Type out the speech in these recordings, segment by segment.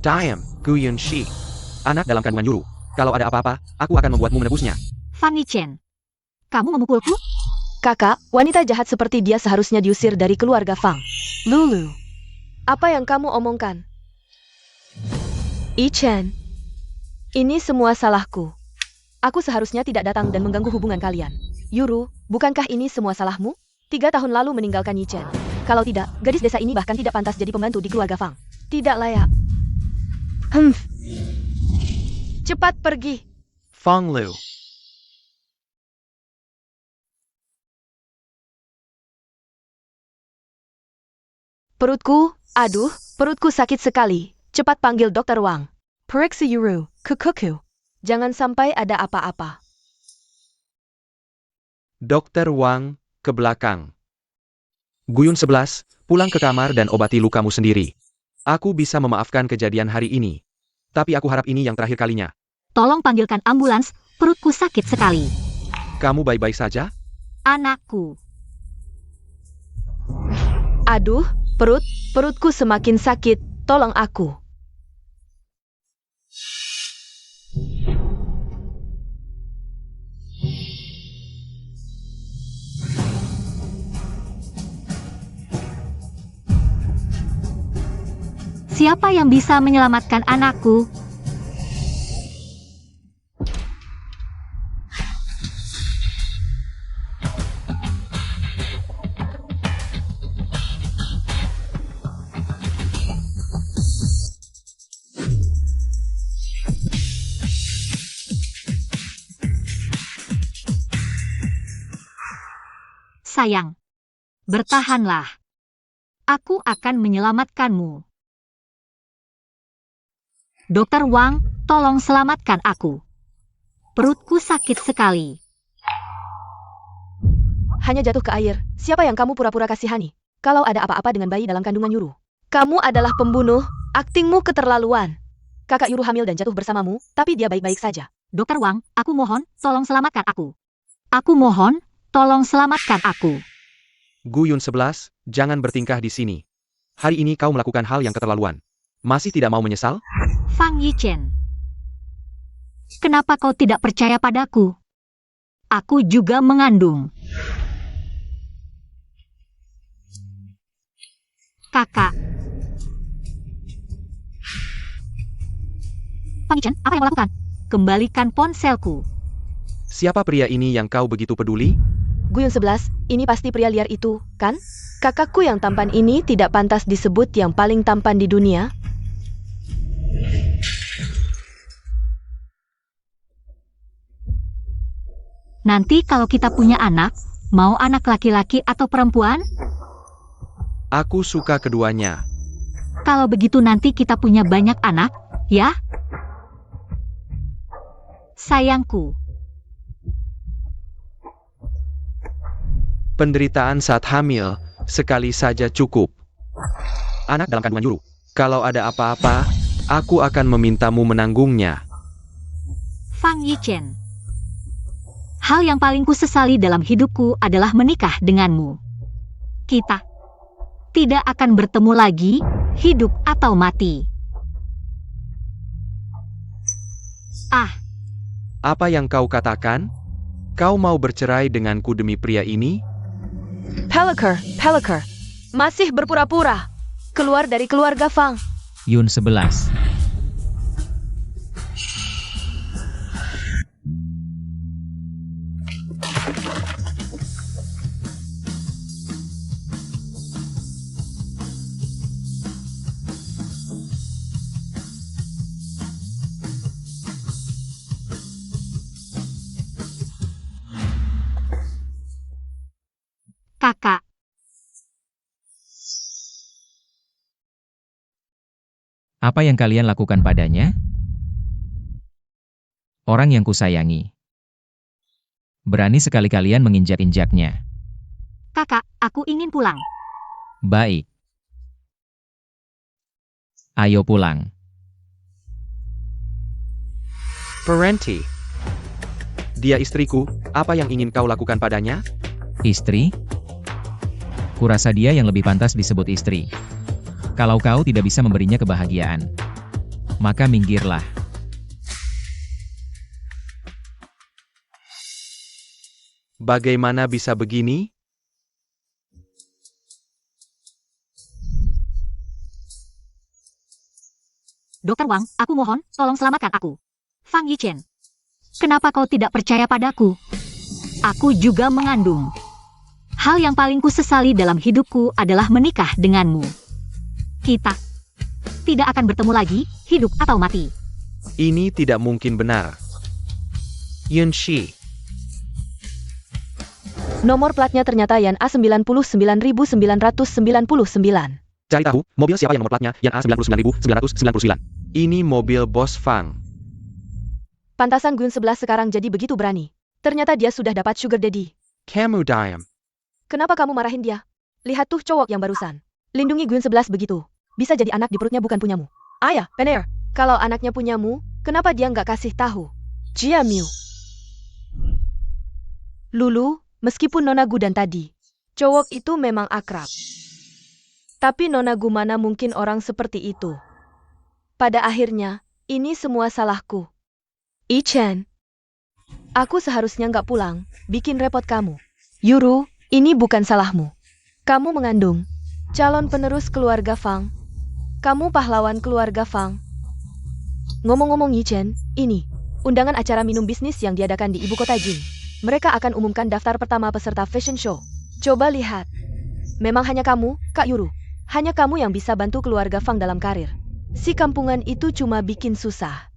Diam, Guyun Shi. Anak dalam kandungan Yuru. Kalau ada apa-apa, aku akan membuatmu menebusnya. Fang Yichen, kamu memukulku? Kakak, wanita jahat seperti dia seharusnya diusir dari keluarga Fang. Lulu, apa yang kamu omongkan? Yichen, ini semua salahku. Aku seharusnya tidak datang dan mengganggu hubungan kalian. Yuru, bukankah ini semua salahmu? 3 tahun lalu meninggalkan Yichen. Kalau tidak, gadis desa ini bahkan tidak pantas jadi pembantu di keluarga Fang. Tidak layak. Cepat pergi. Fang Lu. Perutku, aduh, perutku sakit sekali. Cepat panggil Dokter Wang. Periksa Yuru, kukuku. Jangan sampai ada apa-apa. Dokter Wang, ke belakang. Guyun 11, pulang ke kamar dan obati lukamu sendiri. Aku bisa memaafkan kejadian hari ini. Tapi aku harap ini yang terakhir kalinya. Tolong panggilkan ambulans, perutku sakit sekali. Kamu baik-baik saja? Anakku. Aduh, perutku semakin sakit. Tolong aku. Siapa yang bisa menyelamatkan anakku? Sayang, bertahanlah. Aku akan menyelamatkanmu. Dokter Wang, tolong selamatkan aku. Perutku sakit sekali. Hanya jatuh ke air. Siapa yang kamu pura-pura kasihani? Kalau ada apa-apa dengan bayi dalam kandungan Yuru. Kamu adalah pembunuh. Aktingmu keterlaluan. Kakak Yuru hamil dan jatuh bersamamu, tapi dia baik-baik saja. Dokter Wang, aku mohon, tolong selamatkan aku. Aku mohon, tolong selamatkan aku. Guyun 11, jangan bertingkah di sini. Hari ini kau melakukan hal yang keterlaluan. Masih tidak mau menyesal? Fang Yichen, kenapa kau tidak percaya padaku? Aku juga mengandung. Kakak. Fang Yichen, apa yang kau lakukan? Kembalikan ponselku. Siapa pria ini yang kau begitu peduli? Guyun 11, ini pasti pria liar itu, kan? Kakakku yang tampan ini tidak pantas disebut yang paling tampan di dunia. Nanti kalau kita punya anak, mau anak laki-laki atau perempuan? Aku suka keduanya. Kalau begitu nanti kita punya banyak anak, ya? Sayangku. Penderitaan saat hamil, sekali saja cukup. Anak dalam kandungan Yuru. Kalau ada apa-apa, aku akan memintamu menanggungnya. Fang Yichen. Hal yang paling kusesali dalam hidupku adalah menikah denganmu. Kita tidak akan bertemu lagi, hidup atau mati. Apa yang kau katakan? Kau mau bercerai denganku demi pria ini? Peliker. Masih berpura-pura. Keluar dari keluarga Fang. Yun 11. Kakak. Apa yang kalian lakukan padanya? Orang yang kusayangi. Berani sekali kalian menginjak-injaknya. Kakak, aku ingin pulang. Baik. Ayo pulang. Parenti. Dia istriku, apa yang ingin kau lakukan padanya? Istri? Kurasa dia yang lebih pantas disebut istri. Kalau kau tidak bisa memberinya kebahagiaan. Maka minggirlah. Bagaimana bisa begini? Dokter Wang, aku mohon, tolong selamatkan aku. Fang Yichen, kenapa kau tidak percaya padaku? Aku juga mengandung. Hal yang paling kusesali dalam hidupku adalah menikah denganmu. Kita tidak akan bertemu lagi, hidup atau mati. Ini tidak mungkin benar. Yunshi, Nomor platnya ternyata Yan A99999. cari tahu, mobil siapa yang nomor platnya Yan A99999. Ini mobil Bos Fang. Pantasan Gun 11 sekarang jadi begitu berani. Ternyata dia sudah dapat sugar daddy. Kamu diam. Kenapa kamu marahin dia? Lihat tuh cowok yang barusan. Lindungi Gun 11 begitu. Bisa jadi anak di perutnya bukan punyamu. Ayah, Pener. Kalau anaknya punyamu, kenapa dia nggak kasih tahu? Jia Miu. Lulu, meskipun Nona Gu dan tadi, cowok itu memang akrab. Tapi Nona Gu mana mungkin orang seperti itu? Pada akhirnya, ini semua salahku. Ichen, aku seharusnya nggak pulang, bikin repot kamu. Yuru, ini bukan salahmu. Kamu mengandung calon penerus keluarga Fang. Kamu pahlawan keluarga Fang. Ngomong-ngomong Yichen, ini undangan acara minum bisnis yang diadakan di ibu kota Jing. Mereka akan umumkan daftar pertama peserta fashion show. Coba lihat. Memang hanya kamu, Kak Yuru. Hanya kamu yang bisa bantu keluarga Fang dalam karir. Si kampungan itu cuma bikin susah.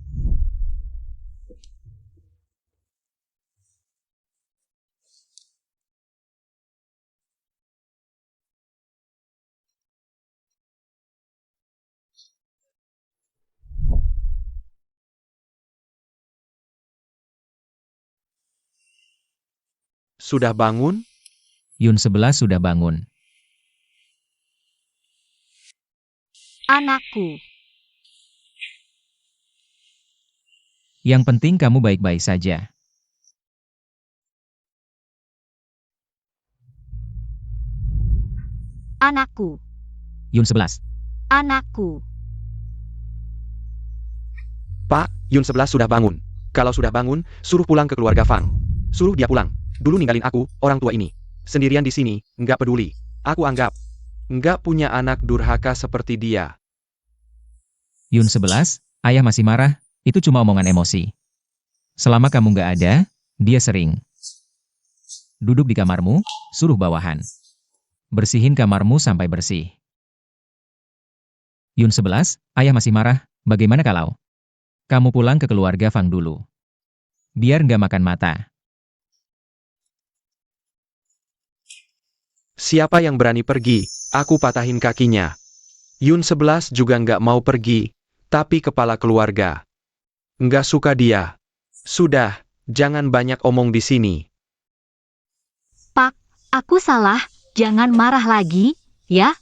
Sudah bangun? Yun 11 sudah bangun. Anakku, Yang penting kamu baik-baik saja. anakku, Yun 11. anakku. Pak, Yun 11 sudah bangun. Kalau sudah bangun, suruh pulang ke keluarga Fang. Suruh dia pulang. Dulu ninggalin aku, orang tua ini. Sendirian di sini, nggak peduli. Aku anggap nggak punya anak durhaka seperti dia. Yun 11, ayah masih marah, itu cuma omongan emosi. Selama kamu nggak ada, dia sering duduk di kamarmu, suruh bawahan. Bersihin kamarmu sampai bersih. Yun 11, ayah masih marah, bagaimana kalau kamu pulang ke keluarga Fang dulu? Biar nggak makan mata. Siapa yang berani pergi, aku patahin kakinya. Yun 11 juga nggak mau pergi, tapi kepala keluarga. Nggak suka dia. Sudah, jangan banyak omong di sini. Pak, aku salah, jangan marah lagi, ya?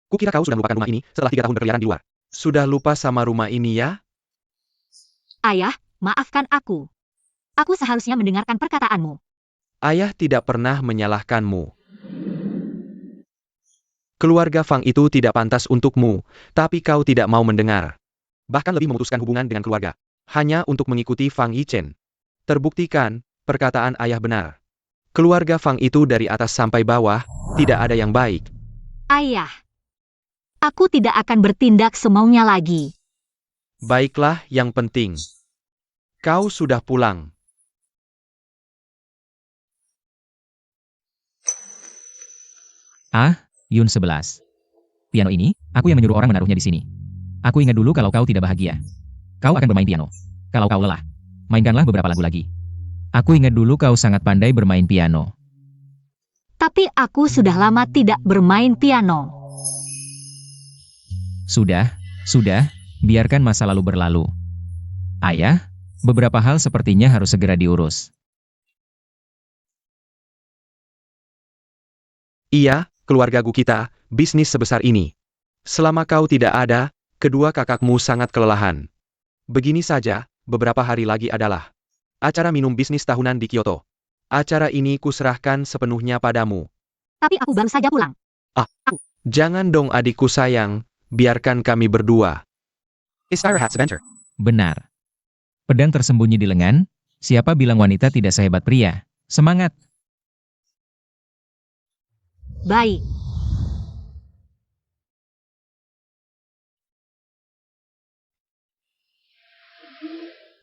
Kukira kau sudah melupakan rumah ini setelah 3 tahun berkeliaran di luar. Sudah lupa sama rumah ini ya? Ayah, maafkan aku. Aku seharusnya mendengarkan perkataanmu. Ayah tidak pernah menyalahkanmu. Keluarga Fang itu tidak pantas untukmu, tapi kau tidak mau mendengar. Bahkan lebih memutuskan hubungan dengan keluarga. Hanya untuk mengikuti Fang Yichen. Terbuktikan, perkataan ayah benar. Keluarga Fang itu dari atas sampai bawah, tidak ada yang baik. Ayah, aku tidak akan bertindak semaunya lagi. Baiklah, yang penting kau sudah pulang. Ah, Yun 11. Piano ini, aku yang menyuruh orang menaruhnya di sini. Aku ingat dulu kalau kau tidak bahagia. Kau akan bermain piano. Kalau kau lelah, mainkanlah beberapa lagu lagi. Aku ingat dulu kau sangat pandai bermain piano. Tapi aku sudah lama tidak bermain piano. Sudah, biarkan masa lalu berlalu. Ayah, beberapa hal sepertinya harus segera diurus. Iya, keluarga Gu kita, bisnis sebesar ini. Selama kau tidak ada, kedua kakakmu sangat kelelahan. Begini saja, beberapa hari lagi adalah acara minum bisnis tahunan di Kyoto. Acara ini kuserahkan sepenuhnya padamu. Tapi aku baru saja pulang. Jangan dong adikku sayang, biarkan kami berdua. Istirahat sebentar. Benar. Pedang tersembunyi di lengan, siapa bilang wanita tidak sehebat pria? Semangat! Baik.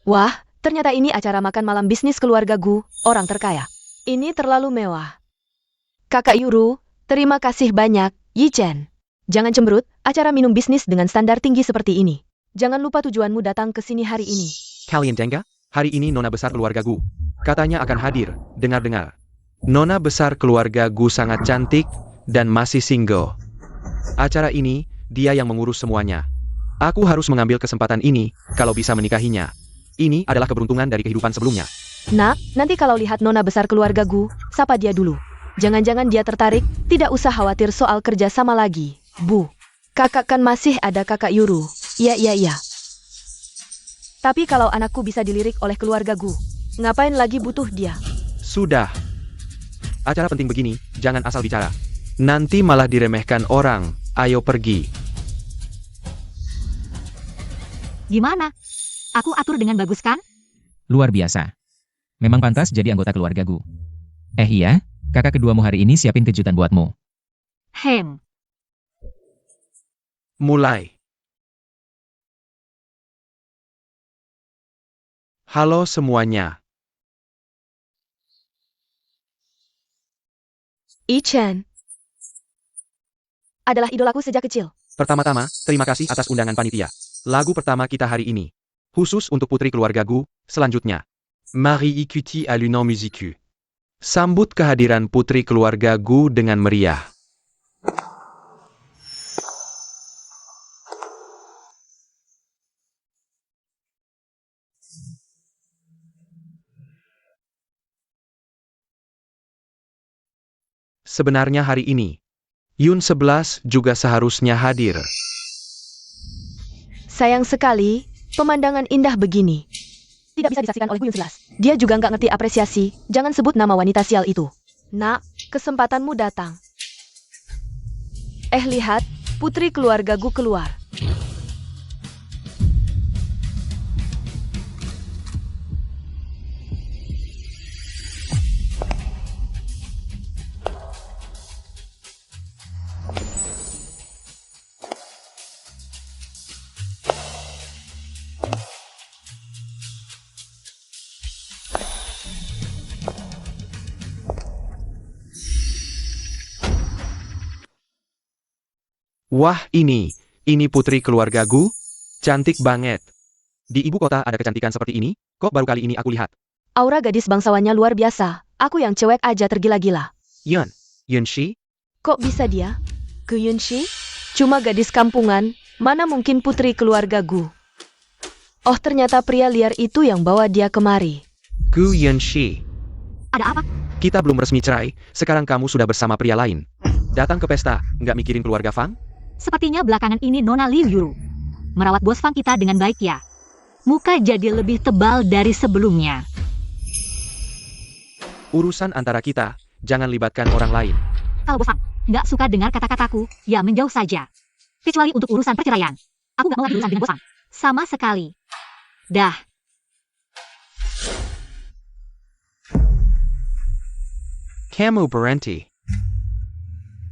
Wah, ternyata ini acara makan malam bisnis keluarga Gu, orang terkaya. Ini terlalu mewah. Kakak Yuru, terima kasih banyak, Yi-chen. Jangan cemberut, acara minum bisnis dengan standar tinggi seperti ini. Jangan lupa tujuanmu datang ke sini hari ini. Kalian tengah? Hari ini nona besar keluarga Gu. Katanya akan hadir, dengar-dengar. Nona besar keluarga Gu sangat cantik, dan masih single. Acara ini, dia yang mengurus semuanya. Aku harus mengambil kesempatan ini, kalau bisa menikahinya. Ini adalah keberuntungan dari kehidupan sebelumnya. Nak, nanti kalau lihat nona besar keluarga Gu, sapa dia dulu. Jangan-jangan dia tertarik, tidak usah khawatir soal kerja sama lagi. Bu, kakak kan masih ada kakak Yuru. Iya. Tapi kalau anakku bisa dilirik oleh keluarga Gu, ngapain lagi butuh dia? Sudah. Acara penting begini, jangan asal bicara. Nanti malah diremehkan orang, ayo pergi. Gimana? Aku atur dengan bagus kan? Luar biasa. Memang pantas jadi anggota keluarga Gu. Iya, kakak keduamu hari ini siapin kejutan buatmu. Mulai. Halo semuanya. Yi-chen adalah idolaku sejak kecil. Pertama-tama, terima kasih atas undangan panitia. Lagu pertama kita hari ini. Khusus untuk putri keluarga Gu, selanjutnya. Marie ikuti alunan musiku. Sambut kehadiran putri keluarga Gu dengan meriah. Sebenarnya hari ini, Yun 11 juga seharusnya hadir. Sayang sekali, pemandangan indah begini tidak bisa disaksikan oleh Gu Yun 11. Dia juga nggak ngerti apresiasi, jangan sebut nama wanita sial itu. Nak, kesempatanmu datang. Lihat, putri keluarga Gu keluar. Wah ini putri keluarga Gu? Cantik banget. Di ibu kota ada kecantikan seperti ini? Kok baru kali ini aku lihat? Aura gadis bangsawannya luar biasa. Aku yang cewek aja tergila-gila. Yun Shi? Kok bisa dia? Gu Yunshi? Cuma gadis kampungan, mana mungkin putri keluarga Gu? Oh ternyata pria liar itu yang bawa dia kemari. Gu Yun Shi. Ada apa? Kita belum resmi cerai, sekarang kamu sudah bersama pria lain. Datang ke pesta, nggak mikirin keluarga Fang? Sepertinya belakangan ini Nona Liu Yuru merawat bos Fang kita dengan baik ya. Muka jadi lebih tebal dari sebelumnya. Urusan antara kita, jangan libatkan orang lain. Kalau bos Fang nggak suka dengar kata-kataku, ya menjauh saja. Kecuali untuk urusan perceraian. Aku nggak mau lagi urusan dengan bos Fang. Sama sekali. Dah. Kamu berhenti.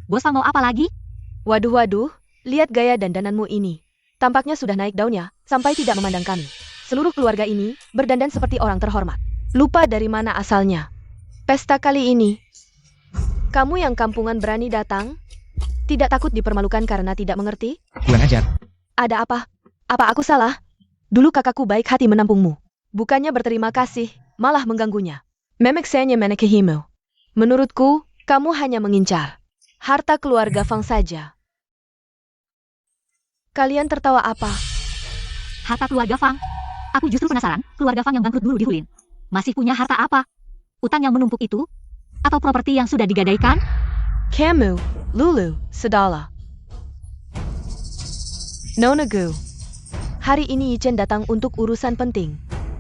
Bos Fang mau apa lagi? Waduh, lihat gaya dandananmu ini. Tampaknya sudah naik daunnya, sampai tidak memandang kami. Seluruh keluarga ini berdandan seperti orang terhormat. Lupa dari mana asalnya. Pesta kali ini, kamu yang kampungan berani datang? Tidak takut dipermalukan karena tidak mengerti? Kurang ajar. Ada apa? Apa aku salah? Dulu kakakku baik hati menampungmu. Bukannya berterima kasih, malah mengganggunya. Memek saya menekehimu. Menurutku, kamu hanya mengincar harta keluarga Fang saja. Kalian tertawa apa? Harta keluarga Fang? Aku justru penasaran, keluarga Fang yang bangkrut dulu di Hulin. Masih punya harta apa? Utang yang menumpuk itu? Atau properti yang sudah digadaikan? Kamu, Lulu, Sedala. Nona Gu. Hari ini Yi-chen datang untuk urusan penting.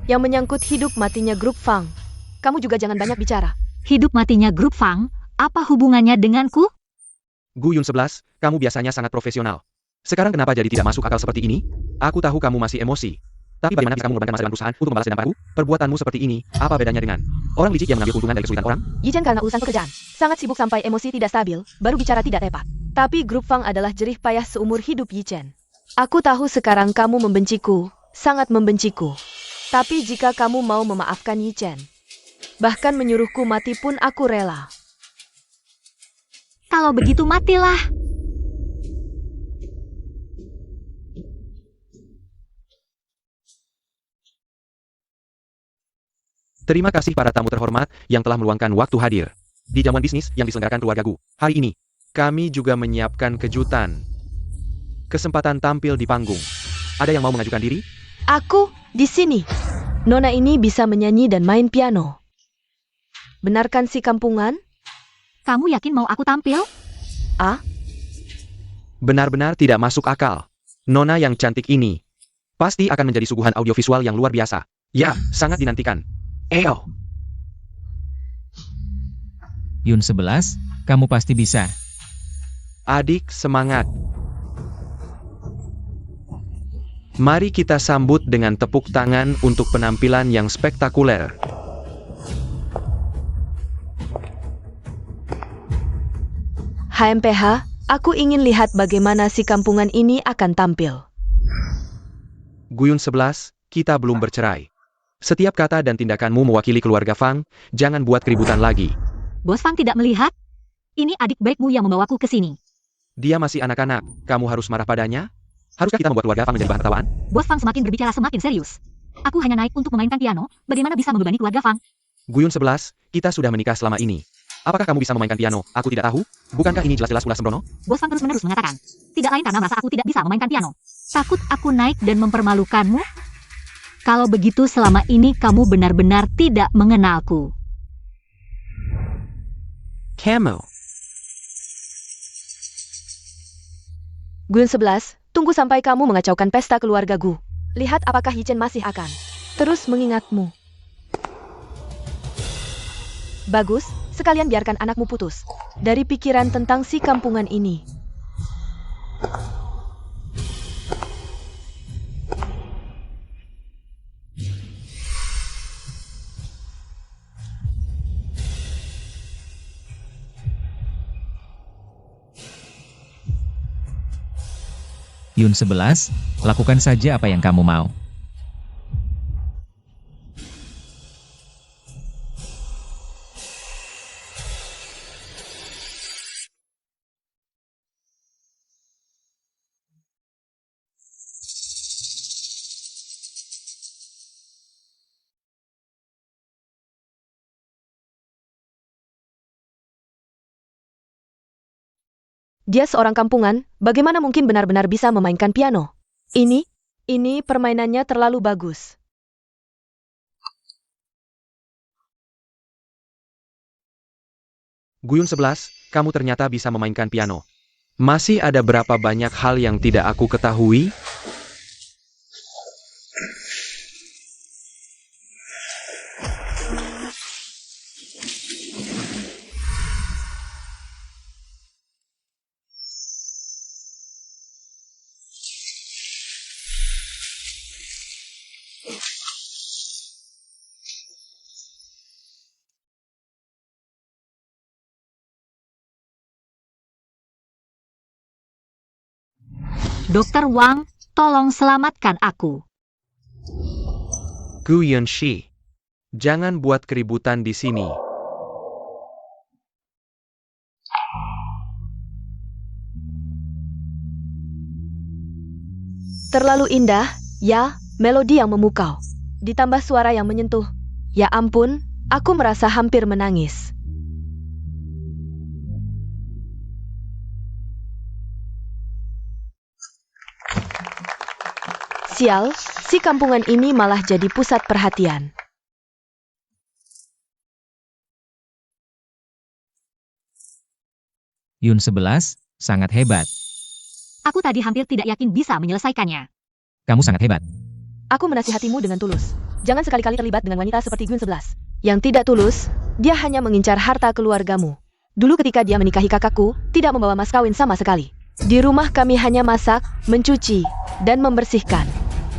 yang menyangkut hidup matinya grup Fang. Kamu juga jangan banyak bicara. Hidup matinya grup Fang, apa hubungannya denganku? Gu Yun 11, kamu biasanya sangat profesional. Sekarang kenapa jadi tidak masuk akal seperti ini? Aku tahu kamu masih emosi. Tapi bagaimana bisa kamu mengorbankan masa depan perusahaan untuk membalas dendam padaku? Perbuatanmu seperti ini, apa bedanya dengan orang licik yang mengambil keuntungan dari kesulitan orang? Yichen karena urusan pekerjaan. Sangat sibuk sampai emosi tidak stabil, baru bicara tidak tepat. Tapi grup Fang adalah jerih payah seumur hidup Yichen. Aku tahu sekarang kamu membenciku, sangat membenciku. Tapi jika kamu mau memaafkan Yichen, bahkan menyuruhku mati pun aku rela. Kalau begitu matilah. Terima kasih para tamu terhormat yang telah meluangkan waktu hadir di jamuan bisnis yang diselenggarakan keluarga Gu. Hari ini, kami juga menyiapkan kejutan. Kesempatan tampil di panggung. Ada yang mau mengajukan diri? Aku di sini. Nona ini bisa menyanyi dan main piano. Benarkan si kampungan? Kamu yakin mau aku tampil? Benar-benar tidak masuk akal. Nona yang cantik ini pasti akan menjadi suguhan audiovisual yang luar biasa. Ya, sangat dinantikan. Eyo. Yun 11, kamu pasti bisa. Adik, semangat. Mari kita sambut dengan tepuk tangan untuk penampilan yang spektakuler. HMPH, aku ingin lihat bagaimana si kampungan ini akan tampil. Gu Yun 11, kita belum bercerai. Setiap kata dan tindakanmu mewakili keluarga Fang, jangan buat keributan lagi. Bos Fang tidak melihat? Ini adik baikmu yang membawaku ke sini. Dia masih anak-anak, kamu harus marah padanya? Haruskah kita membuat keluarga Fang menjadi bahan tertawaan? Bos Fang semakin berbicara semakin serius. Aku hanya naik untuk memainkan piano, bagaimana bisa membebani keluarga Fang? Gu Yun 11, kita sudah menikah selama ini. Apakah kamu bisa memainkan piano? Aku tidak tahu. Bukankah ini jelas-jelas ulah sembrono? Bos Fang terus-menerus mengatakan. Tidak lain karena merasa aku tidak bisa memainkan piano. Takut aku naik dan mempermalukanmu? Kalau begitu selama ini kamu benar-benar tidak mengenalku. Camel. Gun 11, tunggu sampai kamu mengacaukan pesta keluarga Gu. Lihat apakah Yichen masih akan terus mengingatmu. Bagus, sekalian biarkan anakmu putus dari pikiran tentang si kampungan ini. Yun 11, lakukan saja apa yang kamu mau. Dia seorang kampungan, bagaimana mungkin benar-benar bisa memainkan piano? Ini permainannya terlalu bagus. Gu Yun 11, kamu ternyata bisa memainkan piano. Masih ada berapa banyak hal yang tidak aku ketahui? Dokter Wang, tolong selamatkan aku. Gu Yun Shi, jangan buat keributan di sini. Terlalu indah, ya, melodi yang memukau. Ditambah suara yang menyentuh. Ya ampun, aku merasa hampir menangis. Sial, si kampungan ini malah jadi pusat perhatian. Yun 11, sangat hebat. Aku tadi hampir tidak yakin bisa menyelesaikannya. Kamu sangat hebat. Aku menasihatimu dengan tulus. Jangan sekali-kali terlibat dengan wanita seperti Gun 11. Yang tidak tulus, dia hanya mengincar harta keluargamu. Dulu ketika dia menikahi kakakku, tidak membawa mas kawin sama sekali. Di rumah kami hanya masak, mencuci, dan membersihkan.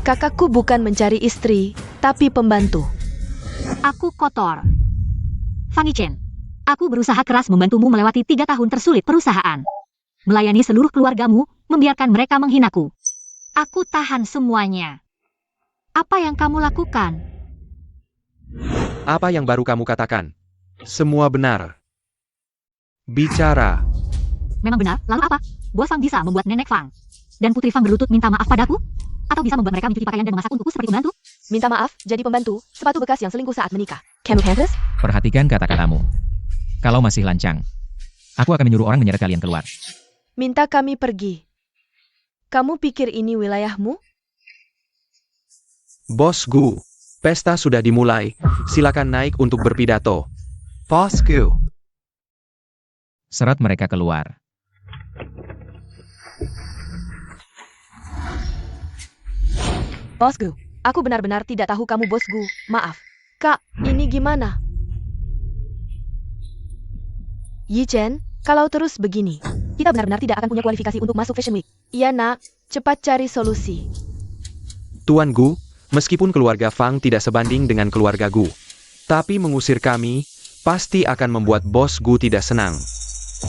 Kakakku bukan mencari istri, tapi pembantu. Aku kotor. Fang Yichen, aku berusaha keras membantumu melewati 3 tahun tersulit perusahaan. Melayani seluruh keluargamu, membiarkan mereka menghinaku. Aku tahan semuanya. Apa yang kamu lakukan? Apa yang baru kamu katakan? Semua benar. Bicara. Memang benar, lalu apa? Bos Fang bisa membuat nenek Fang dan putri Fang berlutut minta maaf padaku? Atau bisa membuat mereka mencuci pakaian dan memasak untukku seperti pembantu? Minta maaf, jadi pembantu, sepatu bekas yang selingkuh saat menikah. Can you handle this? Perhatikan kata-katamu. Kalau masih lancang, aku akan menyuruh orang menyeret kalian keluar. Minta kami pergi. Kamu pikir ini wilayahmu? Bos Gu, pesta sudah dimulai. Silakan naik untuk berpidato. Bos Gu. Seret mereka keluar. Bos Gu, aku benar-benar tidak tahu kamu Bos Gu. Maaf. Kak, ini gimana? Yichen, kalau terus begini, kita benar-benar tidak akan punya kualifikasi untuk masuk Fashion Week. Iya nak, cepat cari solusi. Tuan Gu, meskipun keluarga Fang tidak sebanding dengan keluarga Gu, tapi mengusir kami, pasti akan membuat Bos Gu tidak senang.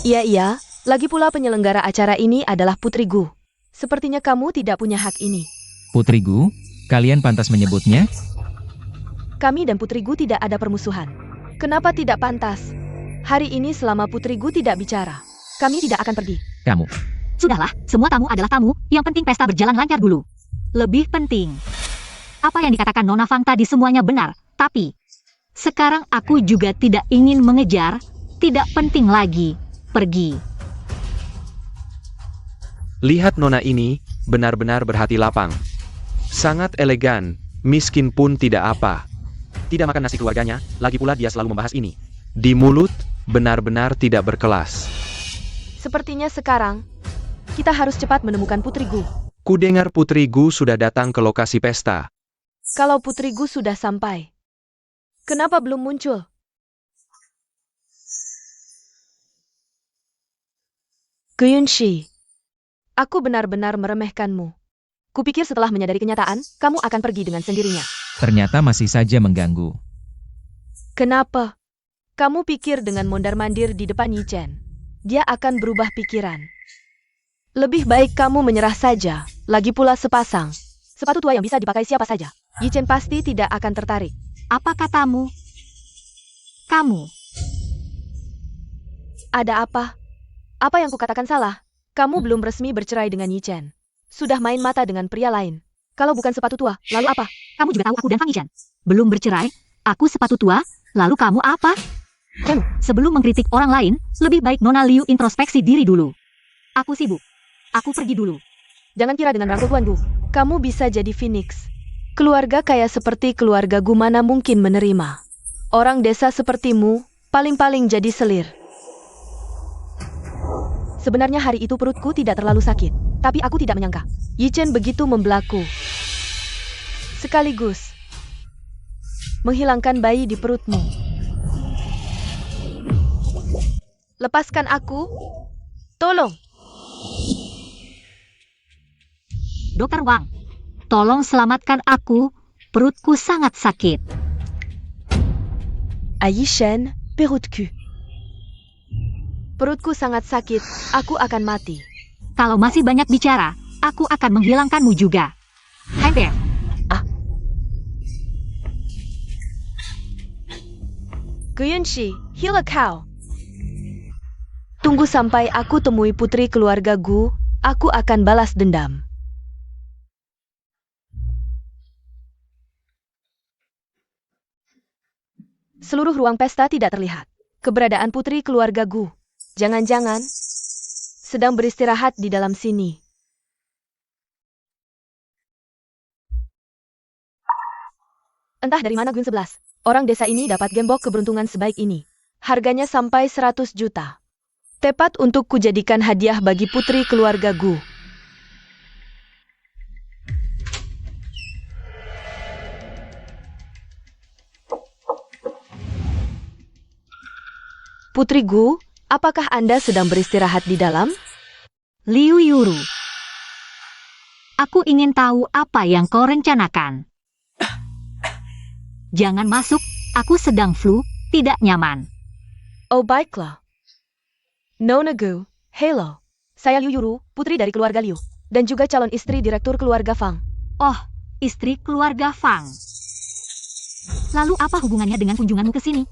Iya, lagi pula penyelenggara acara ini adalah Putri Gu. Sepertinya kamu tidak punya hak ini. Putri Gu, kalian pantas menyebutnya? Kami dan Putri Gu tidak ada permusuhan. Kenapa tidak pantas? Hari ini selama Putri Gu tidak bicara, kami tidak akan pergi. Kamu. Sudahlah, semua tamu adalah tamu, yang penting pesta berjalan lancar dulu. Lebih penting, apa yang dikatakan Nona Fang tadi semuanya benar, tapi sekarang aku juga tidak ingin mengejar, tidak penting lagi, pergi. Lihat Nona ini, benar-benar berhati lapang. Sangat elegan, miskin pun tidak apa. Tidak makan nasi keluarganya, lagi pula dia selalu membahas ini. Di mulut, benar-benar tidak berkelas. Sepertinya sekarang, kita harus cepat menemukan Putri Gu. Kudengar Putri Gu sudah datang ke lokasi pesta. Kalau Putri Gu sudah sampai, kenapa belum muncul? Guyunshi, aku benar-benar meremehkanmu. Kupikir setelah menyadari kenyataan, kamu akan pergi dengan sendirinya. Ternyata masih saja mengganggu. Kenapa? Kamu pikir dengan mondar-mandir di depan Yichen, dia akan berubah pikiran. Lebih baik kamu menyerah saja, lagi pula sepasang. Sepatu tua yang bisa dipakai siapa saja. Yichen pasti tidak akan tertarik. Apa katamu? Kamu. Ada apa? Apa yang kukatakan salah? Kamu belum resmi bercerai dengan Yichen. Sudah main mata dengan pria lain. Kalau bukan sepatu tua, lalu apa? Kamu juga tahu aku dan Fang Yichen belum bercerai, aku sepatu tua, lalu kamu apa? Kamu, sebelum mengkritik orang lain, lebih baik Nona Liu introspeksi diri dulu. Aku sibuk. Aku pergi dulu. Jangan kira dengan rangkul Tuan Gu, kamu bisa jadi Phoenix. Keluarga kaya seperti keluarga Gu mana mungkin menerima. Orang desa sepertimu, paling-paling jadi selir. Sebenarnya hari itu perutku tidak terlalu sakit, tapi aku tidak menyangka Yichen begitu membelaku. Sekaligus menghilangkan bayi di perutmu. Lepaskan aku. Tolong. Dokter Wang, tolong selamatkan aku, perutku sangat sakit. Ayishen, perutku. Perutku sangat sakit, aku akan mati. Kalau masih banyak bicara, aku akan menghilangkanmu juga. Hampir. Guyunshi, heal a cow. Tunggu sampai aku temui putri keluarga Gu, aku akan balas dendam. Seluruh ruang pesta tidak terlihat. Keberadaan putri keluarga Gu. Jangan-jangan sedang beristirahat di dalam sini. Entah dari mana Gun 11. Orang desa ini dapat gembok keberuntungan sebaik ini. Harganya sampai 100 juta. Tepat untuk kujadikan hadiah bagi putri keluarga Gu. Putri Gu, apakah Anda sedang beristirahat di dalam? Liu Yuru. Aku ingin tahu apa yang kau rencanakan. Jangan masuk, aku sedang flu, tidak nyaman. Oh baiklah. Nona Gu, hello. Saya Liu Yuru, putri dari keluarga Liu, dan juga calon istri direktur keluarga Fang. Oh, istri keluarga Fang. Lalu apa hubungannya dengan kunjunganmu ke sini?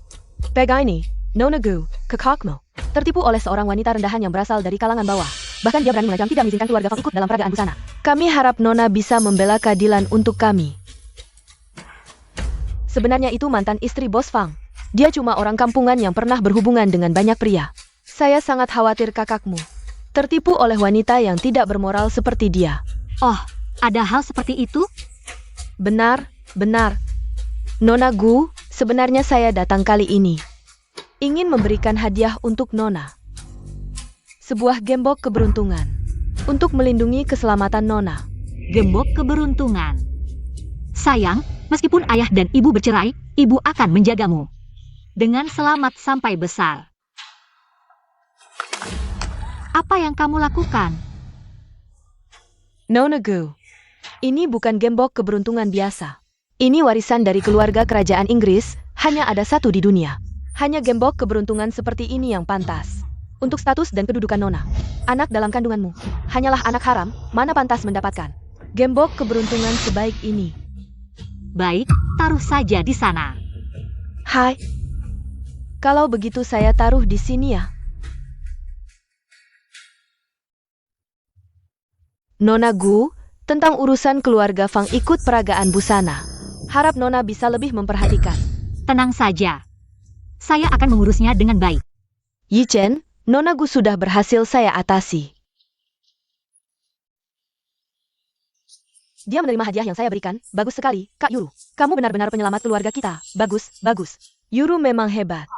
Begini, Nona Gu, kakakmu, tertipu oleh seorang wanita rendahan yang berasal dari kalangan bawah. Bahkan dia berani mengancam tidak mengizinkan keluarga Fang ikut dalam peragaan busana. Kami harap Nona bisa membela keadilan untuk kami. Sebenarnya itu mantan istri bos Fang. Dia cuma orang kampungan yang pernah berhubungan dengan banyak pria. Saya sangat khawatir kakakmu tertipu oleh wanita yang tidak bermoral seperti dia. Oh, ada hal seperti itu? Benar, benar. Nona Gu, sebenarnya saya datang kali ini ingin memberikan hadiah untuk Nona. Sebuah gembok keberuntungan untuk melindungi keselamatan Nona. Gembok keberuntungan. Sayang, meskipun ayah dan ibu bercerai, ibu akan menjagamu dengan selamat sampai besar. Apa yang kamu lakukan? Nona Gu, ini bukan gembok keberuntungan biasa. Ini warisan dari keluarga kerajaan Inggris, hanya ada satu di dunia. Hanya gembok keberuntungan seperti ini yang pantas untuk status dan kedudukan Nona. Anak dalam kandunganmu hanyalah anak haram, mana pantas mendapatkan gembok keberuntungan sebaik ini. Baik, taruh saja di sana. Hai. Kalau begitu saya taruh di sini ya. Nona Gu, tentang urusan keluarga Fang ikut peragaan busana. Harap Nona bisa lebih memperhatikan. Tenang saja. Saya akan mengurusnya dengan baik. Yi Chen, Nona Gu sudah berhasil saya atasi. Dia menerima hadiah yang saya berikan. Bagus sekali, Kak Yuru. Kamu benar-benar penyelamat keluarga kita. Bagus, bagus. Yuru memang hebat.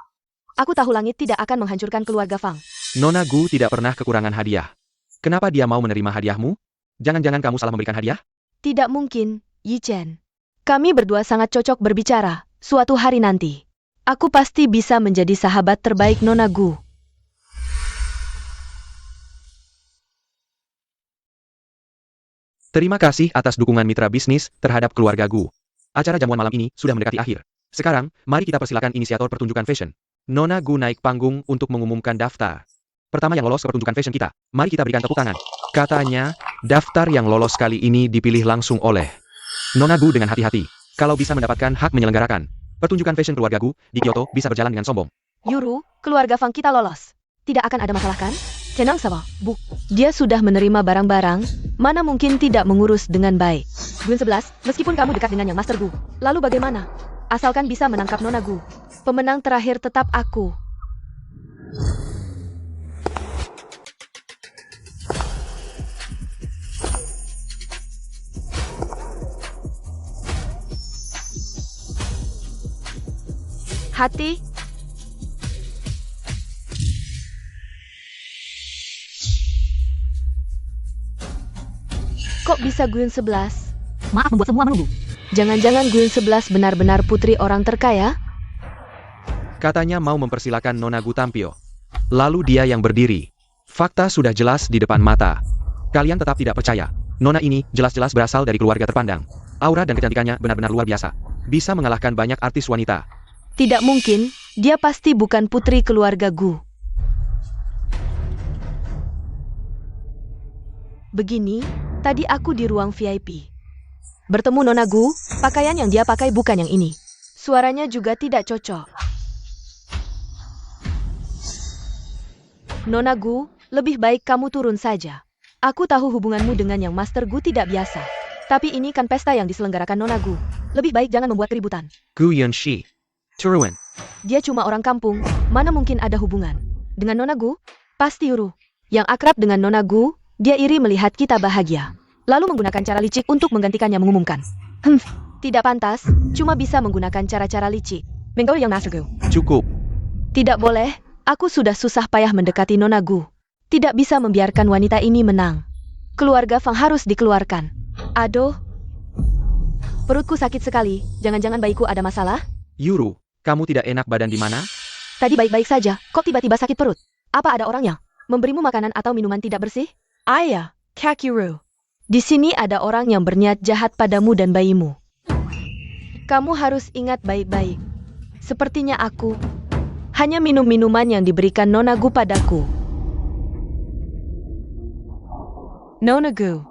Aku tahu langit tidak akan menghancurkan keluarga Fang. Nona Gu tidak pernah kekurangan hadiah. Kenapa dia mau menerima hadiahmu? Jangan-jangan kamu salah memberikan hadiah? Tidak mungkin, Yi Chen. Kami berdua sangat cocok berbicara. Suatu hari nanti, aku pasti bisa menjadi sahabat terbaik Nona Gu. Terima kasih atas dukungan mitra bisnis terhadap keluarga Gu. Acara jamuan malam ini sudah mendekati akhir. Sekarang, mari kita persilakan inisiator pertunjukan fashion. Nona Gu naik panggung untuk mengumumkan daftar pertama yang lolos ke pertunjukan fashion kita. Mari kita berikan tepuk tangan. Katanya, daftar yang lolos kali ini dipilih langsung oleh Nona Gu dengan hati-hati. Kalau bisa mendapatkan hak menyelenggarakan pertunjukan fashion keluarga Gu di Kyoto bisa berjalan dengan sombong. Yuru, keluarga Fang kita lolos. Tidak akan ada masalah kan? Cenang sama, Bu. Dia sudah menerima barang-barang, mana mungkin tidak mengurus dengan baik. Gun 11, meskipun kamu dekat dengan yang Master Gu, lalu bagaimana? Asalkan bisa menangkap Nona Gu. Pemenang terakhir tetap aku. Hati. Kok bisa Gun 11? Maaf membuat semua menunggu. Jangan-jangan Gun 11 benar-benar putri orang terkaya? Katanya mau mempersilakan Nona Gu tampil. Lalu dia yang berdiri. Fakta sudah jelas di depan mata. Kalian tetap tidak percaya. Nona ini jelas-jelas berasal dari keluarga terpandang. Aura dan kecantikannya benar-benar luar biasa. Bisa mengalahkan banyak artis wanita. Tidak mungkin, dia pasti bukan putri keluarga Gu. Begini, tadi aku di ruang VIP. Bertemu Nona Gu, pakaian yang dia pakai bukan yang ini. Suaranya juga tidak cocok. Nona Gu, lebih baik kamu turun saja. Aku tahu hubunganmu dengan yang Master Gu tidak biasa. Tapi ini kan pesta yang diselenggarakan Nona Gu. Lebih baik jangan membuat keributan. Gu Yunshi. Turuan. Dia cuma orang kampung, mana mungkin ada hubungan. Dengan Nona Gu, pasti Yuru. Yang akrab dengan Nona Gu, dia iri melihat kita bahagia. Lalu menggunakan cara licik untuk menggantikannya mengumumkan. Tidak pantas, cuma bisa menggunakan cara-cara licik. Menggaul yang Master Gu. Cukup. Tidak boleh, aku sudah susah payah mendekati Nona Gu. Tidak bisa membiarkan wanita ini menang. Keluarga Fang harus dikeluarkan. Aduh. Perutku sakit sekali, jangan-jangan bayiku ada masalah? Yuru, kamu tidak enak badan di mana? Tadi baik-baik saja, kok tiba-tiba sakit perut? Apa ada orangnya? Memberimu makanan atau minuman tidak bersih? Ayah, Kakiro. Di sini ada orang yang berniat jahat padamu dan bayimu. Kamu harus ingat baik-baik. Sepertinya aku hanya minum minuman yang diberikan Nona Gu padaku. Nona Gu,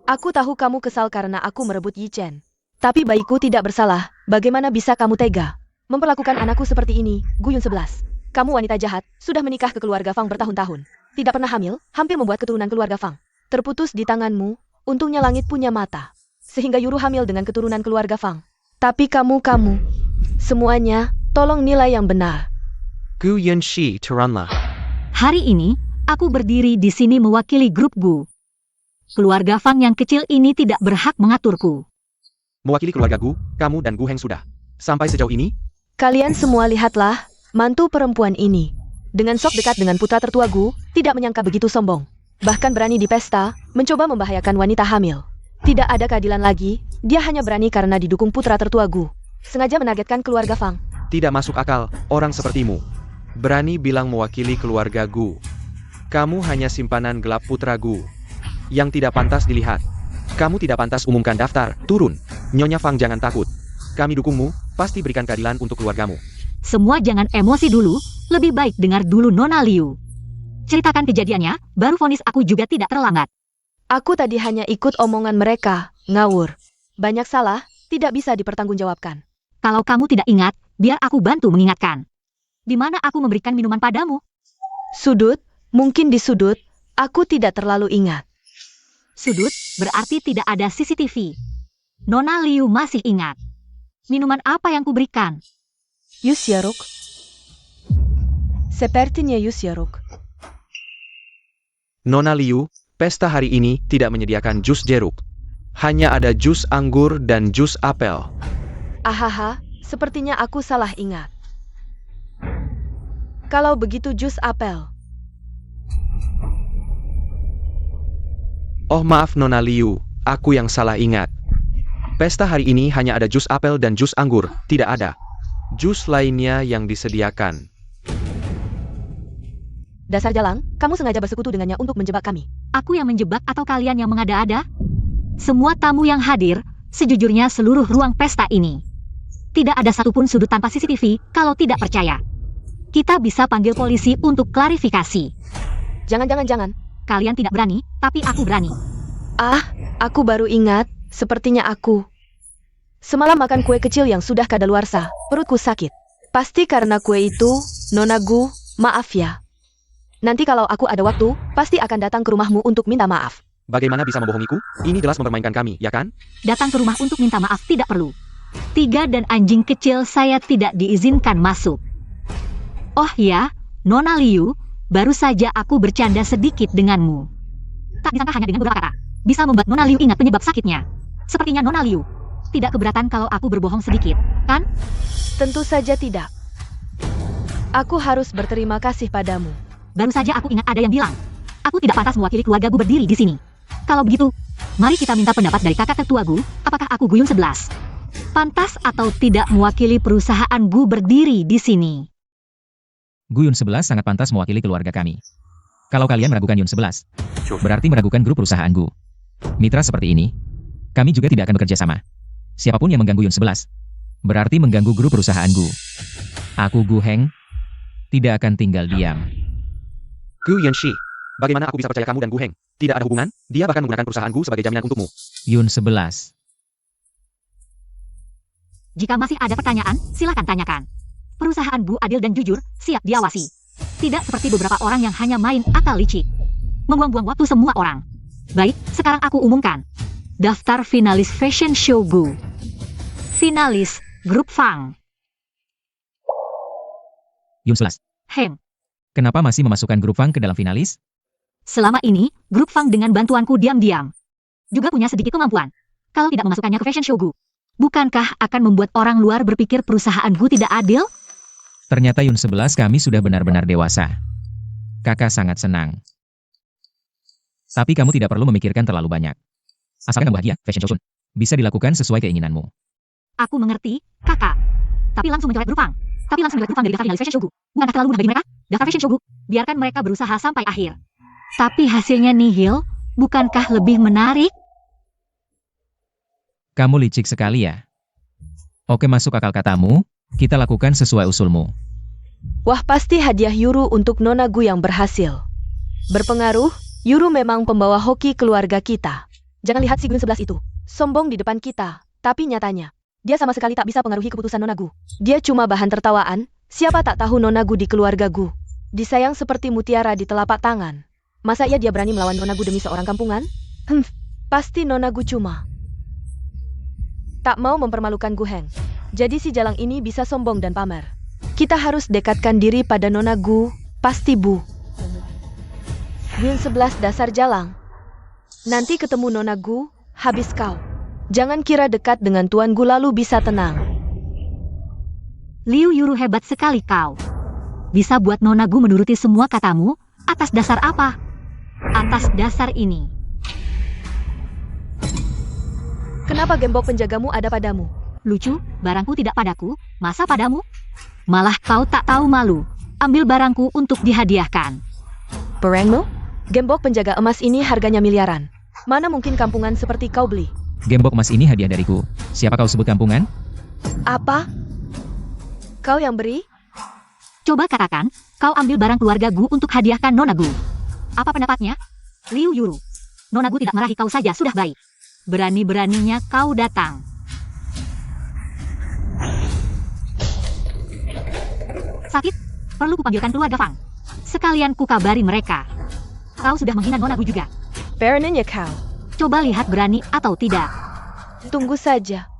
aku tahu kamu kesal karena aku merebut Yi Chen. Tapi bayiku tidak bersalah, bagaimana bisa kamu tega memperlakukan anakku seperti ini, Guyun 11. Kamu wanita jahat, sudah menikah ke keluarga Fang bertahun-tahun. Tidak pernah hamil, hampir membuat keturunan keluarga Fang terputus di tanganmu. Untungnya langit punya mata, sehingga Yuru hamil dengan keturunan keluarga Fang. Tapi kamu, semuanya, tolong nilai yang benar. Gu Yunshi Taranla. Hari ini, aku berdiri di sini mewakili grup Gu. Keluarga Fang yang kecil ini tidak berhak mengaturku. Mewakili keluarga Gu, kamu dan Gu Heng sudah. Sampai sejauh ini, Kalian semua lihatlah, mantu perempuan ini. Dengan sok dekat dengan putra tertua Gu, tidak menyangka begitu sombong. Bahkan berani di pesta, mencoba membahayakan wanita hamil. Tidak ada keadilan lagi, dia hanya berani karena didukung putra tertua Gu. Sengaja menargetkan keluarga Fang. tidak masuk akal, orang sepertimu. Berani bilang mewakili keluarga Gu. Kamu hanya simpanan gelap putra Gu. Yang tidak pantas dilihat. Kamu tidak pantas umumkan daftar, turun. Nyonya Fang jangan takut. Kami dukungmu, pasti berikan keadilan untuk keluargamu. Semua jangan emosi dulu, lebih baik dengar dulu Nona Liu. Ceritakan kejadiannya, baru vonis aku juga tidak terlambat. Aku tadi hanya ikut omongan mereka, ngawur. Banyak salah, tidak bisa dipertanggungjawabkan. Kalau kamu tidak ingat, biar aku bantu mengingatkan. Di mana aku memberikan minuman padamu? Sudut, mungkin di sudut, aku tidak terlalu ingat. Sudut, berarti tidak ada CCTV. Nona Liu masih ingat. Minuman apa yang kuberikan? Yusyaruk. Sepertinya Yusyaruk. Nona Liu, pesta hari ini tidak menyediakan jus jeruk. Hanya ada jus anggur dan jus apel. Ahaha, sepertinya aku salah ingat. Kalau begitu jus apel. Oh maaf Nona Liu, aku yang salah ingat. Pesta hari ini hanya ada jus apel dan jus anggur, tidak ada jus lainnya yang disediakan. Dasar jalang, kamu sengaja bersekutu dengannya untuk menjebak kami. Aku yang menjebak atau kalian yang mengada-ada? Semua tamu yang hadir, sejujurnya seluruh ruang pesta ini. Tidak ada satupun sudut tanpa CCTV, kalau tidak percaya. Kita bisa panggil polisi untuk klarifikasi. Jangan. Kalian tidak berani, tapi aku berani. Ah, aku baru ingat, sepertinya aku semalam makan kue kecil yang sudah kadaluarsa, perutku sakit. Pasti karena kue itu, Nona Gu, maaf ya. Nanti kalau aku ada waktu, pasti akan datang ke rumahmu untuk minta maaf. Bagaimana bisa membohongiku? Ini jelas mempermainkan kami, ya kan? Datang ke rumah untuk minta maaf tidak perlu. Tiga dan anjing kecil saya tidak diizinkan masuk. Oh ya, Nona Liu, baru saja aku bercanda sedikit denganmu. Tak disangka hanya dengan beberapa kata, bisa membuat Nona Liu ingat penyebab sakitnya. Sepertinya Nona Liu tidak keberatan kalau aku berbohong sedikit, kan? Tentu saja tidak. Aku harus berterima kasih padamu. Baru saja aku ingat ada yang bilang, aku tidak pantas mewakili keluarga Gu berdiri di sini. Kalau begitu, mari kita minta pendapat dari kakak tertua Gu, apakah aku Guyun 11? Pantas atau tidak mewakili perusahaan Gu berdiri di sini? Guyun 11 sangat pantas mewakili keluarga kami. Kalau kalian meragukan Yun 11, berarti meragukan grup perusahaan Gu. Mitra seperti ini, kami juga tidak akan bekerja sama. Siapapun yang mengganggu Yun 11, berarti mengganggu grup perusahaan Gu. Aku Gu Heng, tidak akan tinggal diam. Gu Yanxi, bagaimana aku bisa percaya kamu dan Gu Heng? Tidak ada hubungan, dia bahkan menggunakan perusahaan Gu sebagai jaminan untukmu. Yun 11. Jika masih ada pertanyaan, silakan tanyakan. Perusahaan Gu adil dan jujur, siap diawasi. Tidak seperti beberapa orang yang hanya main akal licik. Membuang-buang waktu semua orang. Baik, sekarang aku umumkan. Daftar finalis Fashion Show Gu. Finalis, Grup Fang. Yun 11. Heng. Kenapa masih memasukkan grup Fang ke dalam finalis? Selama ini, Grup Fang dengan bantuanku diam-diam juga punya sedikit kemampuan. Kalau tidak memasukkannya ke Fashion Show Gu, bukankah akan membuat orang luar berpikir perusahaan Gu tidak adil? Ternyata Yun 11 kami sudah benar-benar dewasa. Kakak sangat senang. Tapi kamu tidak perlu memikirkan terlalu banyak. Asalkan kamu bahagia, Fashion Show Sun bisa dilakukan sesuai keinginanmu. Aku mengerti, kakak. Tapi langsung mencoret Grup Fang. tapi langsung dilekukan dari daftar finalis Fashion Shogu. Bukankah terlalu mudah bagi mereka? Daftar Fashion Shogu. Biarkan mereka berusaha sampai akhir. Tapi hasilnya nihil, bukankah lebih menarik? Kamu licik sekali ya. Oke, masuk akal katamu, kita lakukan sesuai usulmu. Wah, pasti hadiah Yuru untuk Nona Gu yang berhasil. Berpengaruh, Yuru memang pembawa hoki keluarga kita. Jangan lihat si Gun 11 itu. Sombong di depan kita. Tapi nyatanya, dia sama sekali tak bisa pengaruhi keputusan Nona Gu. Dia cuma bahan tertawaan. Siapa tak tahu Nona Gu di keluarga Gu. Disayang seperti mutiara di telapak tangan. Masa iya dia berani melawan Nona Gu demi seorang kampungan? Pasti Nona Gu cuma tak mau mempermalukan Gu Heng. Jadi si jalang ini bisa sombong dan pamer. Kita harus dekatkan diri pada Nona Gu, pasti Bu. Gun 11 dasar jalang. Nanti ketemu Nona Gu, habis kau. Jangan kira dekat dengan Tuan Gu lalu bisa tenang. Liu Yuru, hebat sekali kau. Bisa buat Nona Gu menuruti semua katamu, atas dasar apa? Atas dasar ini. Kenapa gembok penjagamu ada padamu? Lucu, barangku tidak padaku, masa padamu? Malah kau tak tahu malu. Ambil barangku untuk dihadiahkan. Perengmu? Gembok penjaga emas ini harganya miliaran. Mana mungkin kampungan seperti kau beli? Gembok emas ini hadiah dariku. Siapa kau sebut kampungan? Apa? Kau yang beri? Coba katakan, kau ambil barang keluarga Gu untuk hadiahkan Nona Gu. Apa pendapatnya? Liu Yuru. Nona Gu tidak marahi kau saja sudah baik. Berani-beraninya kau datang. Sakit? Perlu kupanggilkan keluarga Fang. Sekalian kukabari mereka. Kau sudah menghina Nona Gu juga. Baronnya kau. Coba lihat berani atau tidak. Tunggu saja.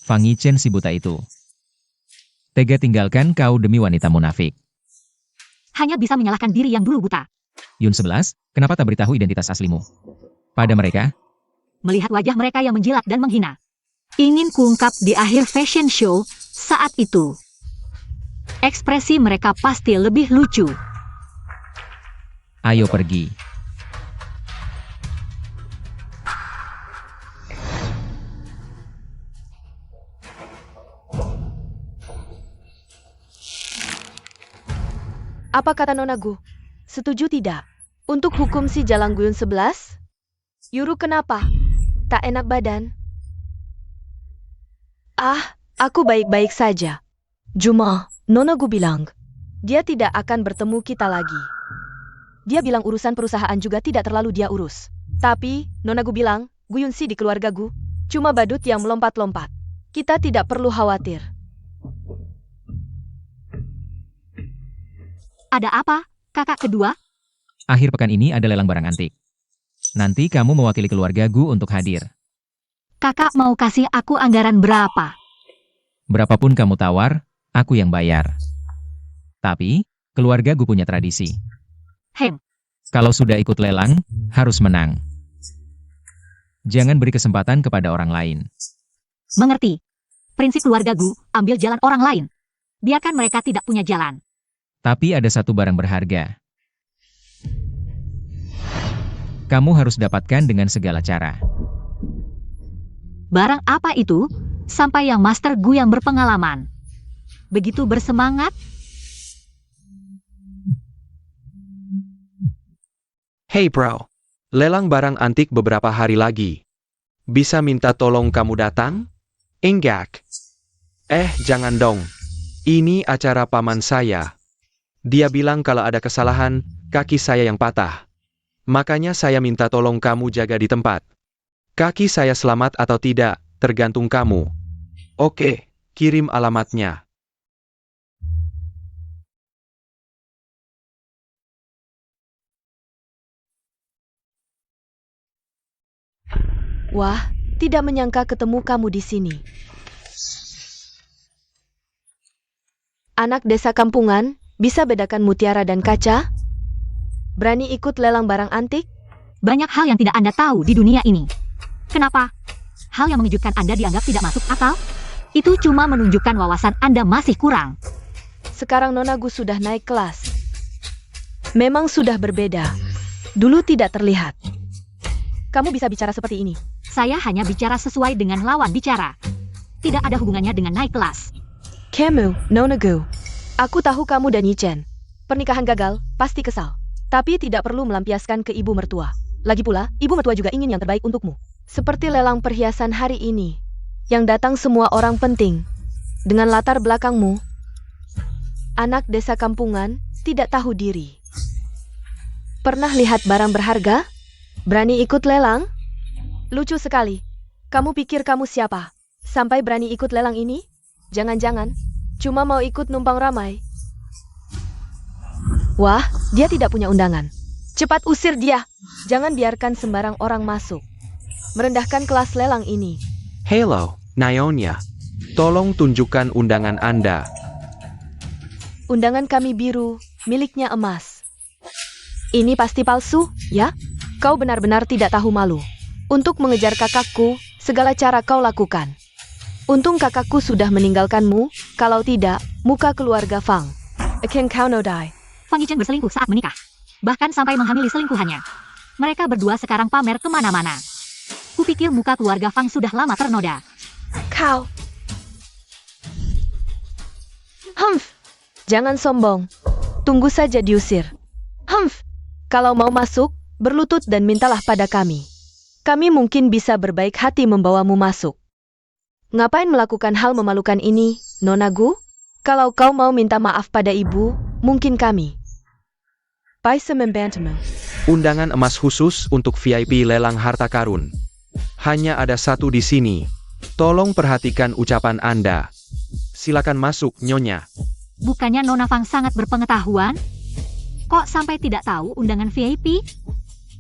Fang Yichen si buta itu. Tega tinggalkan kau demi wanita munafik. Hanya bisa menyalahkan diri yang dulu buta. Yun 11, kenapa tak beritahu identitas aslimu? Pada mereka? Melihat wajah mereka yang menjilat dan menghina. Ingin kuungkap di akhir fashion show saat itu. Ekspresi mereka pasti lebih lucu. Ayo pergi. Apa kata Nona Gu? Setuju tidak? Untuk hukum si Jalang Guyun 11? Yuru kenapa? Tak enak badan? Ah, aku baik-baik saja. Cuma, Nona Gu bilang, dia tidak akan bertemu kita lagi. Dia bilang urusan perusahaan juga tidak terlalu dia urus. Tapi, Nona Gu bilang, Guyun si di keluarga Gu, cuma badut yang melompat-lompat. Kita tidak perlu khawatir. Ada apa, kakak kedua? Akhir pekan ini ada lelang barang antik. Nanti kamu mewakili keluarga Gu untuk hadir. Kakak mau kasih aku anggaran berapa? Berapapun kamu tawar, aku yang bayar. Tapi, keluarga Gu punya tradisi. Hem, Kalau sudah ikut lelang, harus menang. Jangan beri kesempatan kepada orang lain. mengerti. Prinsip keluarga Gu, ambil jalan orang lain. Biarkan mereka tidak punya jalan. Tapi ada satu barang berharga. Kamu harus dapatkan dengan segala cara. Barang apa itu? Sampai yang Master Gu yang berpengalaman. Begitu bersemangat. Hey bro, lelang barang antik beberapa hari lagi. Bisa minta tolong kamu datang? Enggak. Jangan dong. Ini acara paman saya. Dia bilang kalau ada kesalahan, kaki saya yang patah. Makanya saya minta tolong kamu jaga di tempat. Kaki saya selamat atau tidak, tergantung kamu. Oke, kirim alamatnya. Wah, tidak menyangka ketemu kamu di sini. Anak desa kampungan, bisa bedakan mutiara dan kaca? Berani ikut lelang barang antik? Banyak hal yang tidak Anda tahu di dunia ini. Kenapa? Hal yang mengejutkan Anda dianggap tidak masuk akal? Itu cuma menunjukkan wawasan Anda masih kurang. Sekarang Nona Gu sudah naik kelas. Memang sudah berbeda. Dulu tidak terlihat. kamu bisa bicara seperti ini? Saya hanya bicara sesuai dengan lawan bicara. Tidak ada hubungannya dengan naik kelas. Kamu, Nona Gu. Aku tahu kamu dan Yi Chen. Pernikahan gagal, pasti kesal. Tapi tidak perlu melampiaskan ke ibu mertua. Lagi pula, ibu mertua juga ingin yang terbaik untukmu. Seperti lelang perhiasan hari ini, yang datang semua orang penting. Dengan latar belakangmu, anak desa kampungan, tidak tahu diri. Pernah lihat barang berharga? Berani ikut lelang? Lucu sekali. Kamu pikir kamu siapa? Sampai berani ikut lelang ini? Jangan-jangan, cuma mau ikut numpang ramai. Wah, dia tidak punya undangan. Cepat usir dia. Jangan biarkan sembarang orang masuk. Merendahkan kelas lelang ini. Hello, Nyonya. Tolong tunjukkan undangan Anda. Undangan kami biru, miliknya emas. Ini pasti palsu, ya? Kau benar-benar tidak tahu malu. Untuk mengejar kakakku, segala cara kau lakukan. Untung kakakku sudah meninggalkanmu, kalau tidak, muka keluarga Fang. Akan kau nodai. Fang Yichen berselingkuh saat menikah. Bahkan sampai menghamili selingkuhannya. Mereka berdua sekarang pamer kemana-mana. Kupikir muka keluarga Fang sudah lama ternoda. Kau. Humph. Jangan sombong. Tunggu saja diusir. Humph. Kalau mau masuk, berlutut dan mintalah pada kami. Kami mungkin bisa berbaik hati membawamu masuk. Ngapain melakukan hal memalukan ini, Nona Gu? Kalau kau mau minta maaf pada ibu, mungkin kami. Bisa membantumu. Undangan emas khusus untuk VIP lelang harta karun. Hanya ada satu di sini. Tolong perhatikan ucapan Anda. Silakan masuk, Nyonya. Bukannya Nona Fang sangat berpengetahuan? Kok sampai tidak tahu undangan VIP?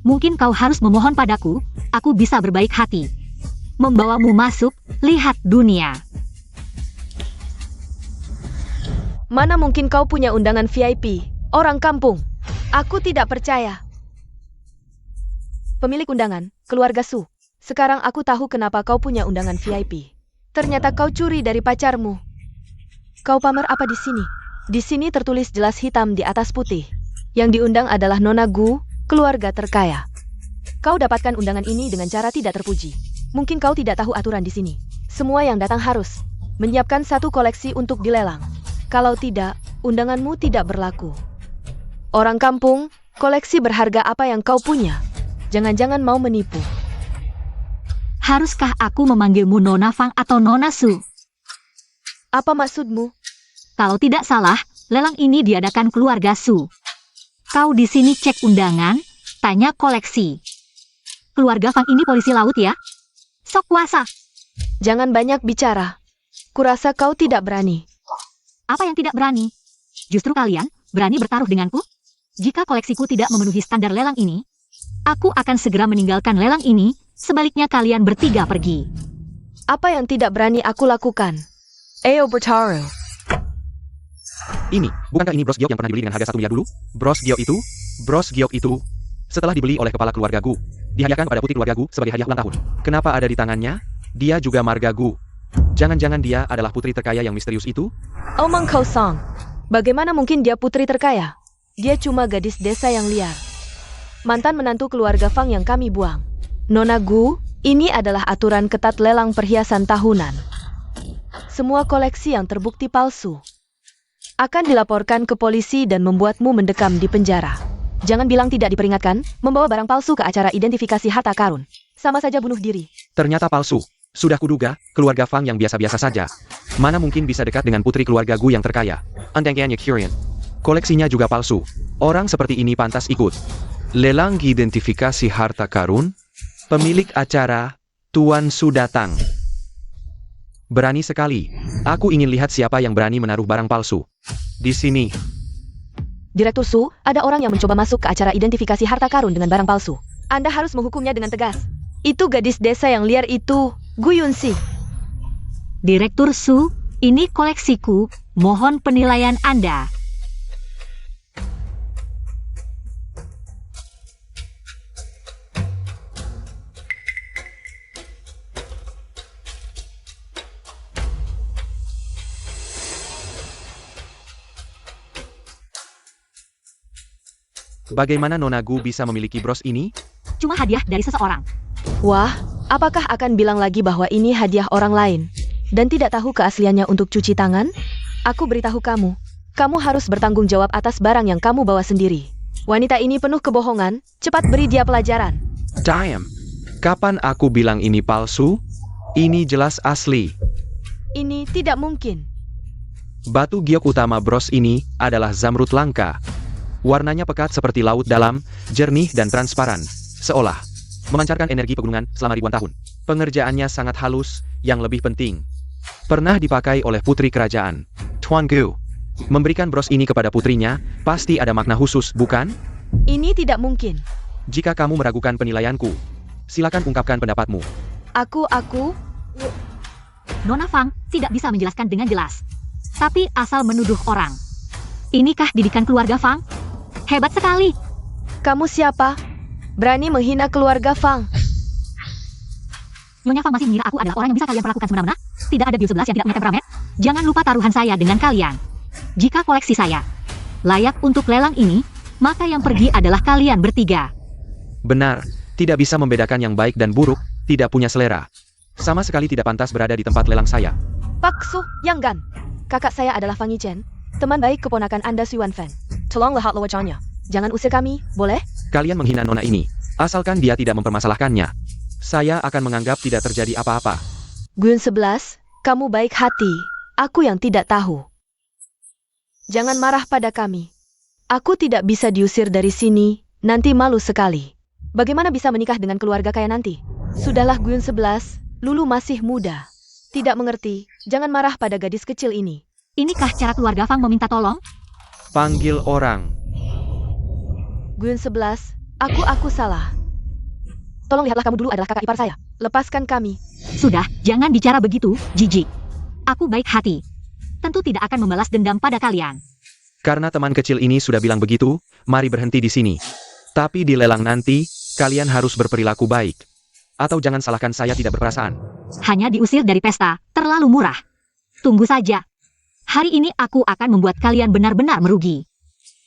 Mungkin kau harus memohon padaku, aku bisa berbaik hati. Membawamu masuk, lihat dunia. Mana mungkin kau punya undangan VIP? Orang kampung. Aku tidak percaya. Pemilik undangan, keluarga Su. Sekarang aku tahu kenapa kau punya undangan VIP. Ternyata kau curi dari pacarmu. Kau pamer apa di sini? Di sini tertulis jelas hitam di atas putih. Yang diundang adalah Nona Gu, keluarga terkaya. Kau dapatkan undangan ini dengan cara tidak terpuji. Mungkin kau tidak tahu aturan di sini. Semua yang datang harus menyiapkan satu koleksi untuk dilelang. Kalau tidak, undanganmu tidak berlaku. Orang kampung, koleksi berharga apa yang kau punya? Jangan-jangan mau menipu. Haruskah aku memanggilmu Nona Fang atau Nona Su? Apa maksudmu? Kalau tidak salah, lelang ini diadakan keluarga Su. Kau di sini cek undangan, tanya koleksi. Keluarga Fang ini polisi laut ya? Sok kuasa. Jangan banyak bicara. Kurasa kau tidak berani. Apa yang tidak berani? Justru kalian berani bertaruh denganku? Jika koleksiku tidak memenuhi standar lelang ini, aku akan segera meninggalkan lelang ini, sebaliknya kalian bertiga pergi. Apa yang tidak berani aku lakukan? Ayo bertaruh. Ini, bukankah ini bros giok yang pernah dibeli dengan harga 1 miliar dulu? Bros giok itu, setelah dibeli oleh kepala keluarga Gu, dihadiahkan kepada putri keluarga Gu sebagai hadiah ulang tahun. Kenapa ada di tangannya? Dia juga marga Gu. Jangan-jangan dia adalah putri terkaya yang misterius itu? Omong kosong. Bagaimana mungkin dia putri terkaya? Dia cuma gadis desa yang liar. Mantan menantu keluarga Fang yang kami buang. Nona Gu, ini adalah aturan ketat lelang perhiasan tahunan. Semua koleksi yang terbukti palsu akan dilaporkan ke polisi dan membuatmu mendekam di penjara. Jangan bilang tidak diperingatkan, membawa barang palsu ke acara identifikasi harta karun. Sama saja bunuh diri. Ternyata palsu. Sudah kuduga, keluarga Fang yang biasa-biasa saja. Mana mungkin bisa dekat dengan putri keluarga Gu yang terkaya. Andengnya Kurian. Koleksinya juga palsu. Orang seperti ini pantas ikut lelang identifikasi harta karun. Pemilik acara, Tuan Su datang. Berani sekali. Aku ingin lihat siapa yang berani menaruh barang palsu. Di sini. Direktur Su, ada orang yang mencoba masuk ke acara identifikasi harta karun dengan barang palsu. Anda harus menghukumnya dengan tegas. Itu gadis desa yang liar itu, Gu Yunxi. Direktur Su, ini koleksiku, mohon penilaian Anda. Bagaimana Nona Gu bisa memiliki bros ini? Cuma hadiah dari seseorang. Wah, apakah akan bilang lagi bahwa ini hadiah orang lain? Dan tidak tahu keasliannya untuk cuci tangan? Aku beritahu kamu, kamu harus bertanggung jawab atas barang yang kamu bawa sendiri. Wanita ini penuh kebohongan, cepat beri dia pelajaran. Damn. Kapan aku bilang ini palsu? Ini jelas asli. Ini tidak mungkin. Batu giok utama bros ini adalah zamrud langka. Warnanya pekat seperti laut dalam, jernih dan transparan, seolah memancarkan energi pegunungan selama ribuan tahun. Pengerjaannya sangat halus, yang lebih penting, pernah dipakai oleh putri kerajaan. Tuan Gu memberikan bros ini kepada putrinya, pasti ada makna khusus, bukan? Ini tidak mungkin. Jika kamu meragukan penilaianku, silakan ungkapkan pendapatmu. Aku... Nona Fang tidak bisa menjelaskan dengan jelas. Tapi asal menuduh orang. Inikah didikan keluarga Fang? Hebat sekali. Kamu siapa? Berani menghina keluarga Fang? Nyonya Fang masih mengira aku adalah orang yang bisa kalian perlakukan semena-mena? Tidak ada Biu 11 yang tidak punya temperamen? Jangan lupa taruhan saya dengan kalian. Jika koleksi saya layak untuk lelang ini, maka yang pergi adalah kalian bertiga. Benar, tidak bisa membedakan yang baik dan buruk, tidak punya selera. Sama sekali tidak pantas berada di tempat lelang saya. Pak Su Yanggan. Kakak saya adalah Fang Yichen, teman baik keponakan Anda Sui Wan Fan. Tolong lihat wajahnya. Jangan usir kami, boleh? Kalian menghina nona ini, asalkan dia tidak mempermasalahkannya. Saya akan menganggap tidak terjadi apa-apa. Gun 11, kamu baik hati. Aku yang tidak tahu. Jangan marah pada kami. Aku tidak bisa diusir dari sini, nanti malu sekali. Bagaimana bisa menikah dengan keluarga kaya nanti? Sudahlah Gun 11, Lulu masih muda. Tidak mengerti, jangan marah pada gadis kecil ini. Inikah cara keluarga Fang meminta tolong? Panggil orang. Gun 11, aku salah. Tolong lihatlah kamu dulu adalah kakak ipar saya. Lepaskan kami. Sudah, jangan bicara begitu, jijik. Aku baik hati. Tentu tidak akan membalas dendam pada kalian. Karena teman kecil ini sudah bilang begitu, mari berhenti di sini. Tapi di lelang nanti, kalian harus berperilaku baik. Atau jangan salahkan saya tidak berperasaan. Hanya diusir dari pesta, terlalu murah. Tunggu saja. Hari ini aku akan membuat kalian benar-benar merugi.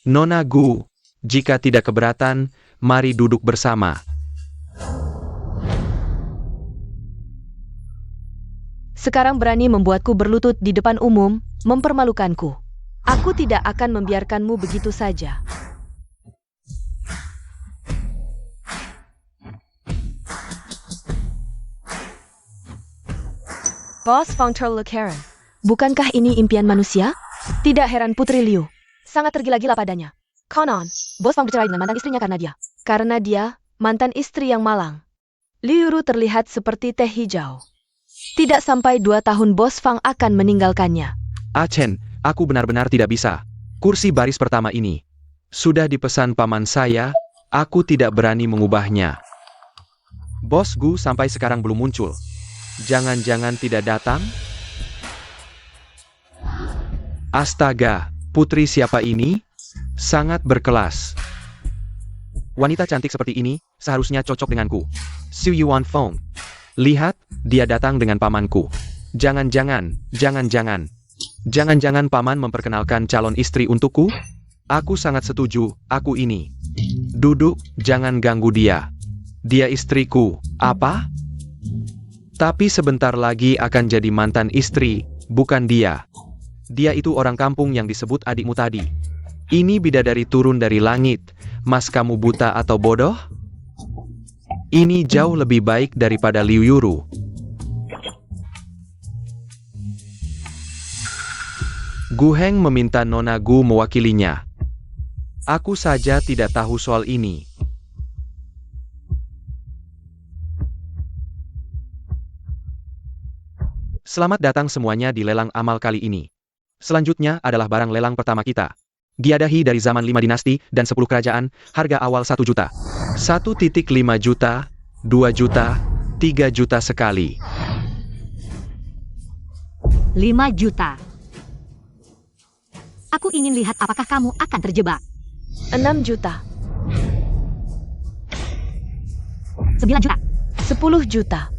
Nona Gu, jika tidak keberatan, mari duduk bersama. Sekarang berani membuatku berlutut di depan umum, mempermalukanku. Aku tidak akan membiarkanmu begitu saja. Bos Fang terlalu keren. Bukankah ini impian manusia? Tidak heran Putri Liu sangat tergila-gila padanya. Konon, Bos Fang bercerai dengan mantan istrinya karena dia. Karena dia, mantan istri yang malang. Liu Ru terlihat seperti teh hijau. Tidak sampai 2 tahun Bos Fang akan meninggalkannya. Chen, aku benar-benar tidak bisa. Kursi baris pertama ini sudah dipesan paman saya, aku tidak berani mengubahnya. Bos Gu sampai sekarang belum muncul. Jangan-jangan tidak datang? Astaga, putri siapa ini? Sangat berkelas. Wanita cantik seperti ini seharusnya cocok denganku. Xu Yuan Feng. Lihat, dia datang dengan pamanku. Jangan-jangan paman memperkenalkan calon istri untukku? Aku sangat setuju, aku ini. Duduk, jangan ganggu dia. Dia istriku, apa? Tapi sebentar lagi akan jadi mantan istri, bukan dia. Dia itu orang kampung yang disebut adikmu tadi. Ini bidadari turun dari langit, mas kamu buta atau bodoh? Ini jauh lebih baik daripada Liu Yuru. Gu Heng meminta Nona Gu mewakilinya. Aku saja tidak tahu soal ini. Selamat datang semuanya di lelang amal kali ini. Selanjutnya adalah barang lelang pertama kita. Diadahi dari zaman 5 dinasti dan 10 kerajaan, harga awal 1 juta. 1,5 juta, 2 juta, 3 juta sekali. 5 juta. Aku ingin lihat apakah kamu akan terjebak. 6 juta. 9 juta. 10 juta.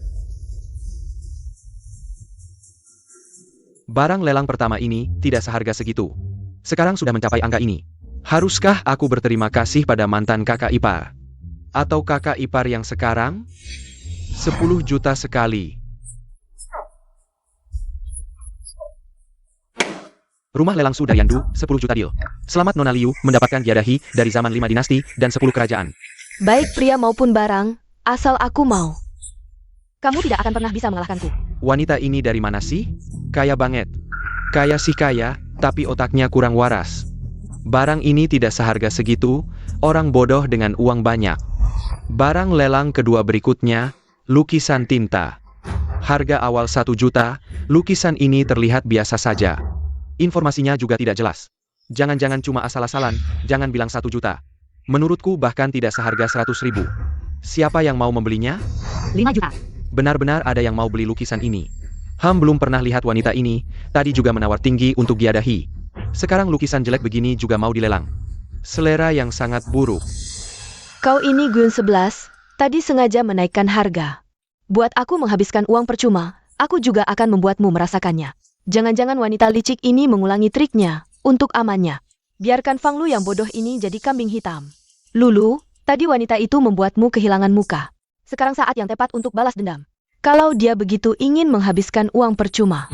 Barang lelang pertama ini tidak seharga segitu. Sekarang sudah mencapai angka ini. Haruskah aku berterima kasih pada mantan kakak ipar? Atau kakak ipar yang sekarang? 10 juta sekali. Rumah lelang Su Daryandu, 10 juta deal. Selamat Nona Liu, mendapatkan Gyadahi dari zaman 5 dinasti dan 10 kerajaan. Baik pria maupun barang, asal aku mau. Kamu tidak akan pernah bisa mengalahkanku. Wanita ini dari mana sih? Kaya banget. Kaya sih kaya, tapi otaknya kurang waras. Barang ini tidak seharga segitu, orang bodoh dengan uang banyak. Barang lelang kedua berikutnya, lukisan tinta. Harga awal 1 juta, lukisan ini terlihat biasa saja. Informasinya juga tidak jelas. Jangan-jangan cuma asal-asalan, jangan bilang 1 juta. Menurutku bahkan tidak seharga 100 ribu. Siapa yang mau membelinya? 5 juta. Benar-benar ada yang mau beli lukisan ini. Ham belum pernah lihat wanita ini, tadi juga menawar tinggi untuk Gyadahi. Sekarang lukisan jelek begini juga mau dilelang. Selera yang sangat buruk. Kau ini Gun 11, tadi sengaja menaikkan harga. Buat aku menghabiskan uang percuma, aku juga akan membuatmu merasakannya. Jangan-jangan wanita licik ini mengulangi triknya, untuk amannya. Biarkan Fang Lu yang bodoh ini jadi kambing hitam. Lulu, tadi wanita itu membuatmu kehilangan muka. Sekarang saat yang tepat untuk balas dendam. Kalau dia begitu ingin menghabiskan uang percuma,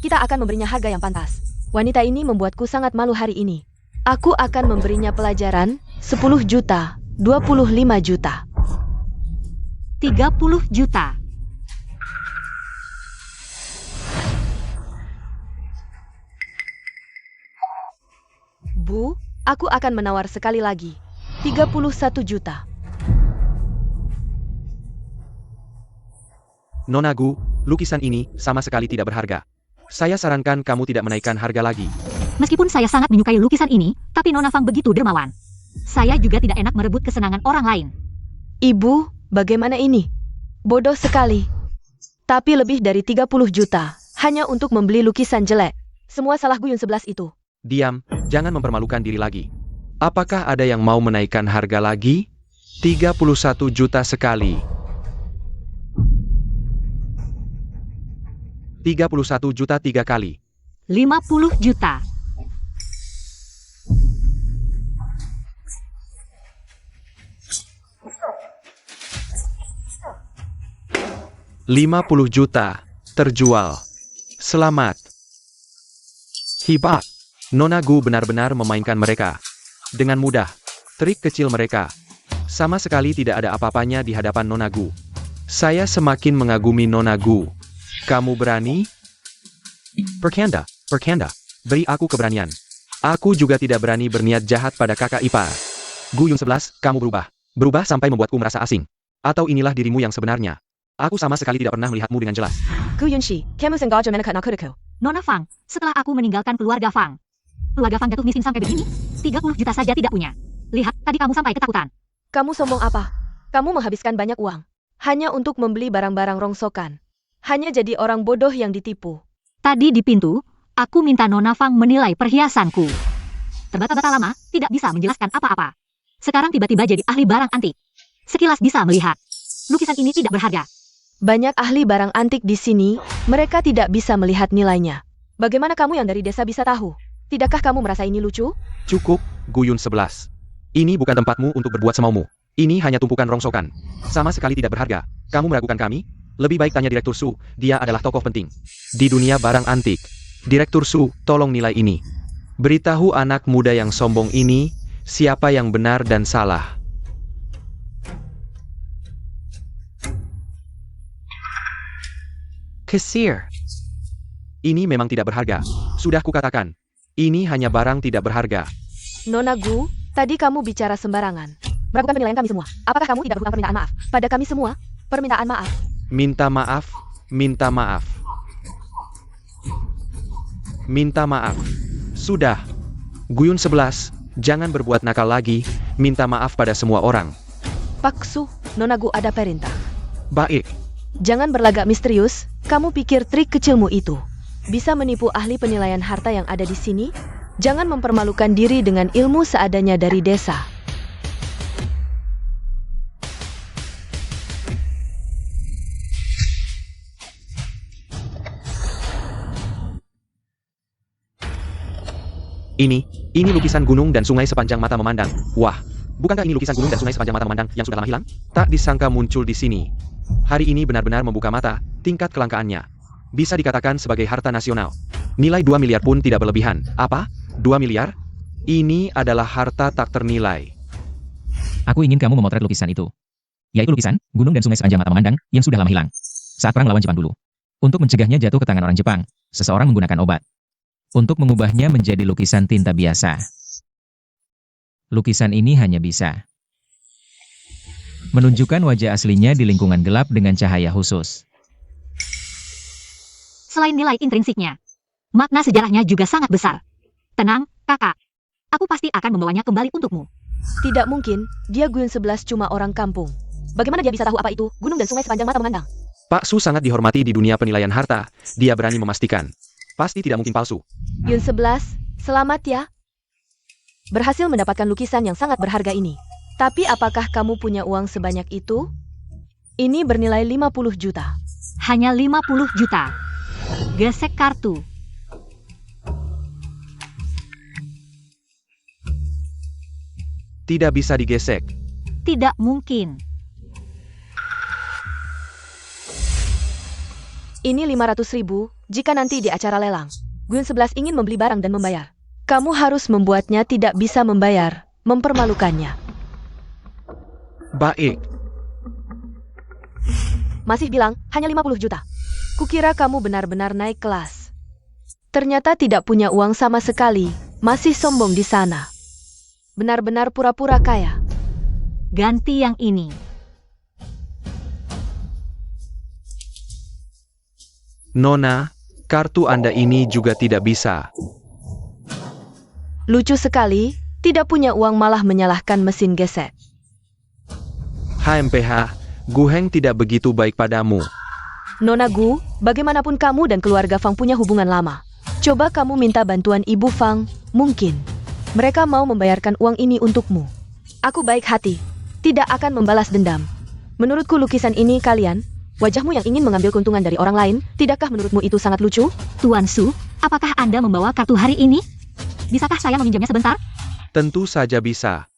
kita akan memberinya harga yang pantas. Wanita ini membuatku sangat malu hari ini. Aku akan memberinya pelajaran, 10 juta, 25 juta. 30 juta. Bu, aku akan menawar sekali lagi. 31 juta. Nona Gu, lukisan ini sama sekali tidak berharga. Saya sarankan kamu tidak menaikkan harga lagi. Meskipun saya sangat menyukai lukisan ini, tapi Nona Fang begitu dermawan. Saya juga tidak enak merebut kesenangan orang lain. Ibu, bagaimana ini? Bodoh sekali. Tapi lebih dari 30 juta, hanya untuk membeli lukisan jelek. Semua salah Guyun 11 itu. Diam, jangan mempermalukan diri lagi. Apakah ada yang mau menaikkan harga lagi? 31 juta sekali. 31 juta 3 kali. 50 juta. 50 juta. Terjual. Selamat. Hebat. Nona Gu benar-benar memainkan mereka. Dengan mudah. Trik kecil mereka. Sama sekali tidak ada apa-apanya di hadapan Nona Gu. Saya semakin mengagumi Nona Gu. Kamu berani? Perkanda. Beri aku keberanian. Aku juga tidak berani berniat jahat pada kakak ipar. Guyun 11, kamu berubah. Berubah sampai membuatku merasa asing. Atau inilah dirimu yang sebenarnya. Aku sama sekali tidak pernah melihatmu dengan jelas. Guyun Shi, kamu sengaja menekan aku. Nona Fang, setelah aku meninggalkan keluarga Fang. Keluarga Fang jatuh miskin sampai begini? 30 juta saja tidak punya. Lihat, tadi kamu sampai ketakutan. Kamu sombong apa? Kamu menghabiskan banyak uang. Hanya untuk membeli barang-barang rongsokan. Hanya jadi orang bodoh yang ditipu. Tadi di pintu, aku minta Nona Fang menilai perhiasanku. Terbata-bata lama, tidak bisa menjelaskan apa-apa. Sekarang tiba-tiba jadi ahli barang antik. Sekilas bisa melihat. Lukisan ini tidak berharga. Banyak ahli barang antik di sini, mereka tidak bisa melihat nilainya. Bagaimana kamu yang dari desa bisa tahu? Tidakkah kamu merasa ini lucu? Cukup, Guyun 11. Ini bukan tempatmu untuk berbuat semaumu. Ini hanya tumpukan rongsokan. Sama sekali tidak berharga. Kamu meragukan kami? Lebih baik tanya Direktur Su, dia adalah tokoh penting di dunia barang antik. Direktur Su, tolong nilai ini. Beritahu anak muda yang sombong ini, siapa yang benar dan salah. Kasir. Ini memang tidak berharga. Sudah kukatakan. Ini hanya barang tidak berharga. Nona Gu, tadi kamu bicara sembarangan. Meragukan penilaian kami semua. Apakah kamu tidak berhutang permintaan maaf pada kami semua? Permintaan maaf. Minta maaf, minta maaf. Minta maaf. Sudah. Guyun 11, jangan berbuat nakal lagi, minta maaf pada semua orang. Paksu, Nona Gu ada perintah. Baik. Jangan berlagak misterius, kamu pikir trik kecilmu itu bisa menipu ahli penilaian harta yang ada di sini? Jangan mempermalukan diri dengan ilmu seadanya dari desa. Ini lukisan gunung dan sungai sepanjang mata memandang. Wah, bukankah ini lukisan gunung dan sungai sepanjang mata memandang yang sudah lama hilang? Tak disangka muncul di sini. Hari ini benar-benar membuka mata, tingkat kelangkaannya. Bisa dikatakan sebagai harta nasional. Nilai 2 miliar pun tidak berlebihan. Apa? 2 miliar? Ini adalah harta tak ternilai. Aku ingin kamu memotret lukisan itu. Yaitu lukisan, gunung dan sungai sepanjang mata memandang, yang sudah lama hilang. Saat perang melawan Jepang dulu. Untuk mencegahnya jatuh ke tangan orang Jepang, seseorang menggunakan obat. Untuk mengubahnya menjadi lukisan tinta biasa. Lukisan ini hanya bisa menunjukkan wajah aslinya di lingkungan gelap dengan cahaya khusus. Selain nilai intrinsiknya, makna sejarahnya juga sangat besar. Tenang, kakak. Aku pasti akan membawanya kembali untukmu. Tidak mungkin, dia Guiun 11 cuma orang kampung. Bagaimana dia bisa tahu apa itu, gunung dan sungai sepanjang mata memandang? Pak Su sangat dihormati di dunia penilaian harta. Dia berani memastikan. Pasti tidak mungkin palsu. Guiun 11, selamat ya. Berhasil mendapatkan lukisan yang sangat berharga ini. Tapi apakah kamu punya uang sebanyak itu? Ini bernilai 50 juta. Hanya 50 juta. Gesek kartu. Tidak bisa digesek. Tidak mungkin. Ini 500.000 jika nanti di acara lelang. Guiun 11 ingin membeli barang dan membayar. Kamu harus membuatnya tidak bisa membayar, mempermalukannya. Baik. Masih bilang, hanya 50 juta. Kukira kamu benar-benar naik kelas. Ternyata tidak punya uang sama sekali, masih sombong di sana. Benar-benar pura-pura kaya. Ganti yang ini. Nona, kartu Anda ini juga tidak bisa. Lucu sekali, tidak punya uang malah menyalahkan mesin gesek. HMPH, Gu Heng tidak begitu baik padamu. Nona Gu, bagaimanapun kamu dan keluarga Fang punya hubungan lama. Coba kamu minta bantuan Ibu Fang, mungkin mereka mau membayarkan uang ini untukmu. Aku baik hati, tidak akan membalas dendam. Menurutku lukisan ini kalian, wajahmu yang ingin mengambil keuntungan dari orang lain, tidakkah menurutmu itu sangat lucu? Tuan Su, apakah Anda membawa kartu hari ini? Bisakah saya meminjamnya sebentar? Tentu saja bisa.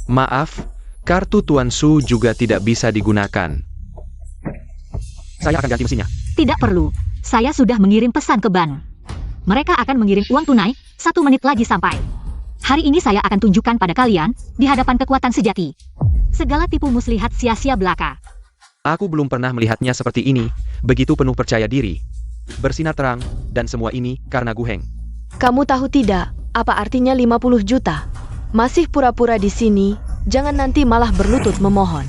Maaf, kartu Tuan Su juga tidak bisa digunakan. Saya akan ganti mesinnya. Tidak perlu. Saya sudah mengirim pesan ke Ban. Mereka akan mengirim uang tunai, 1 menit lagi sampai. Hari ini saya akan tunjukkan pada kalian, di hadapan kekuatan sejati. Segala tipu muslihat sia-sia belaka. Aku belum pernah melihatnya seperti ini, begitu penuh percaya diri. Bersinar terang, dan semua ini karena Gu Heng. Kamu tahu tidak, apa artinya 50 juta? Masih pura-pura di sini, jangan nanti malah berlutut memohon.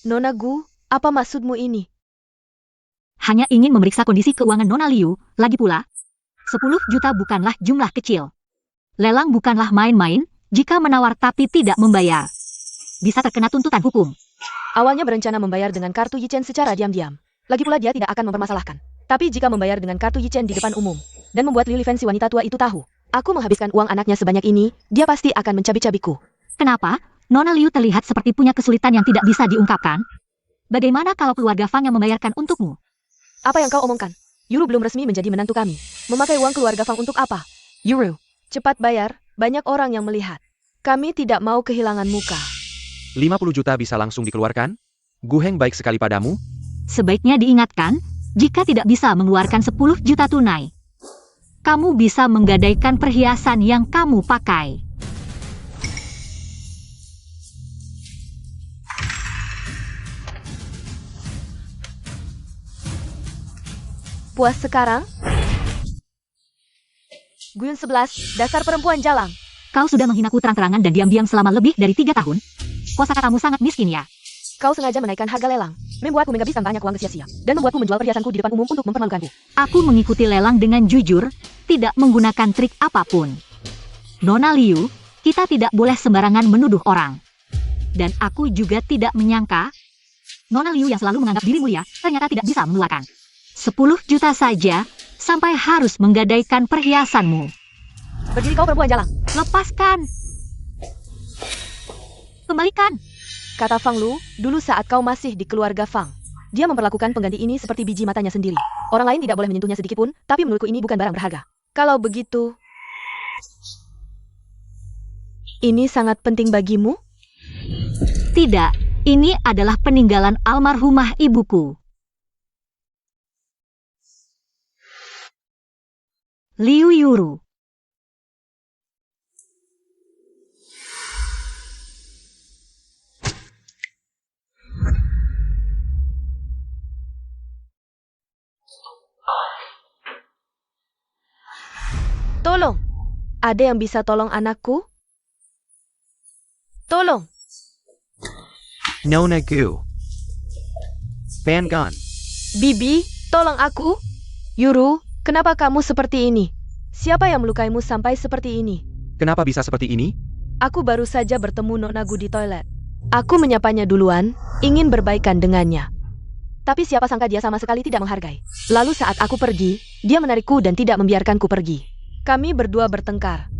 Nona Gu, apa maksudmu ini? Hanya ingin memeriksa kondisi keuangan Nona Liu, lagi pula. 10 juta bukanlah jumlah kecil. Lelang bukanlah main-main, jika menawar tapi tidak membayar. Bisa terkena tuntutan hukum. Awalnya berencana membayar dengan kartu Yichen secara diam-diam. Lagi pula dia tidak akan mempermasalahkan. Tapi jika membayar dengan kartu Yichen di depan umum, dan membuat Lili Fan si wanita tua itu tahu, aku menghabiskan uang anaknya sebanyak ini, dia pasti akan mencabik-cabikku. Kenapa? Nona Liu terlihat seperti punya kesulitan yang tidak bisa diungkapkan. Bagaimana kalau keluarga Fang yang membayarkan untukmu? Apa yang kau omongkan? Yuru belum resmi menjadi menantu kami. Memakai uang keluarga Fang untuk apa? Yuru, cepat bayar, banyak orang yang melihat. Kami tidak mau kehilangan muka. 50 juta bisa langsung dikeluarkan? Gu Heng baik sekali padamu? Sebaiknya diingatkan, jika tidak bisa mengeluarkan 10 juta tunai, kamu bisa menggadaikan perhiasan yang kamu pakai. Puas sekarang? Guiun 11, dasar perempuan jalang. Kau sudah menghinaku terang-terangan dan diam-diam selama lebih dari 3 tahun. Kosakata kamu sangat miskin ya. Kau sengaja menaikkan harga lelang, membuatku menghabiskan banyak uang sia-sia, dan membuatku menjual perhiasanku di depan umum untuk mempermalukanku. Aku mengikuti lelang dengan jujur, tidak menggunakan trik apapun. Nona Liu, kita tidak boleh sembarangan menuduh orang. Dan aku juga tidak menyangka, Nona Liu yang selalu menganggap diri mulia, ternyata tidak bisa menulakan. 10 juta saja, sampai harus menggadaikan perhiasanmu. Berdiri kau perempuan jalang. Lepaskan. Kembalikan. Kata Fang Lu, dulu saat kau masih di keluarga Fang. Dia memperlakukan pengganti ini seperti biji matanya sendiri. Orang lain tidak boleh menyentuhnya sedikit pun, tapi menurutku ini bukan barang berharga. Kalau begitu, ini sangat penting bagimu? Tidak, ini adalah peninggalan almarhumah ibuku. Liu Yuru. Tolong, ada yang bisa tolong anakku? Tolong. Nona Gu. Bangon. Bibi, tolong aku. Yuru, kenapa kamu seperti ini? Siapa yang melukaimu sampai seperti ini? Kenapa bisa seperti ini? Aku baru saja bertemu Nona Gu di toilet. Aku menyapanya duluan, ingin berbaikan dengannya. Tapi siapa sangka dia sama sekali tidak menghargai. Lalu saat aku pergi, dia menarikku dan tidak membiarkanku pergi. Kami berdua bertengkar.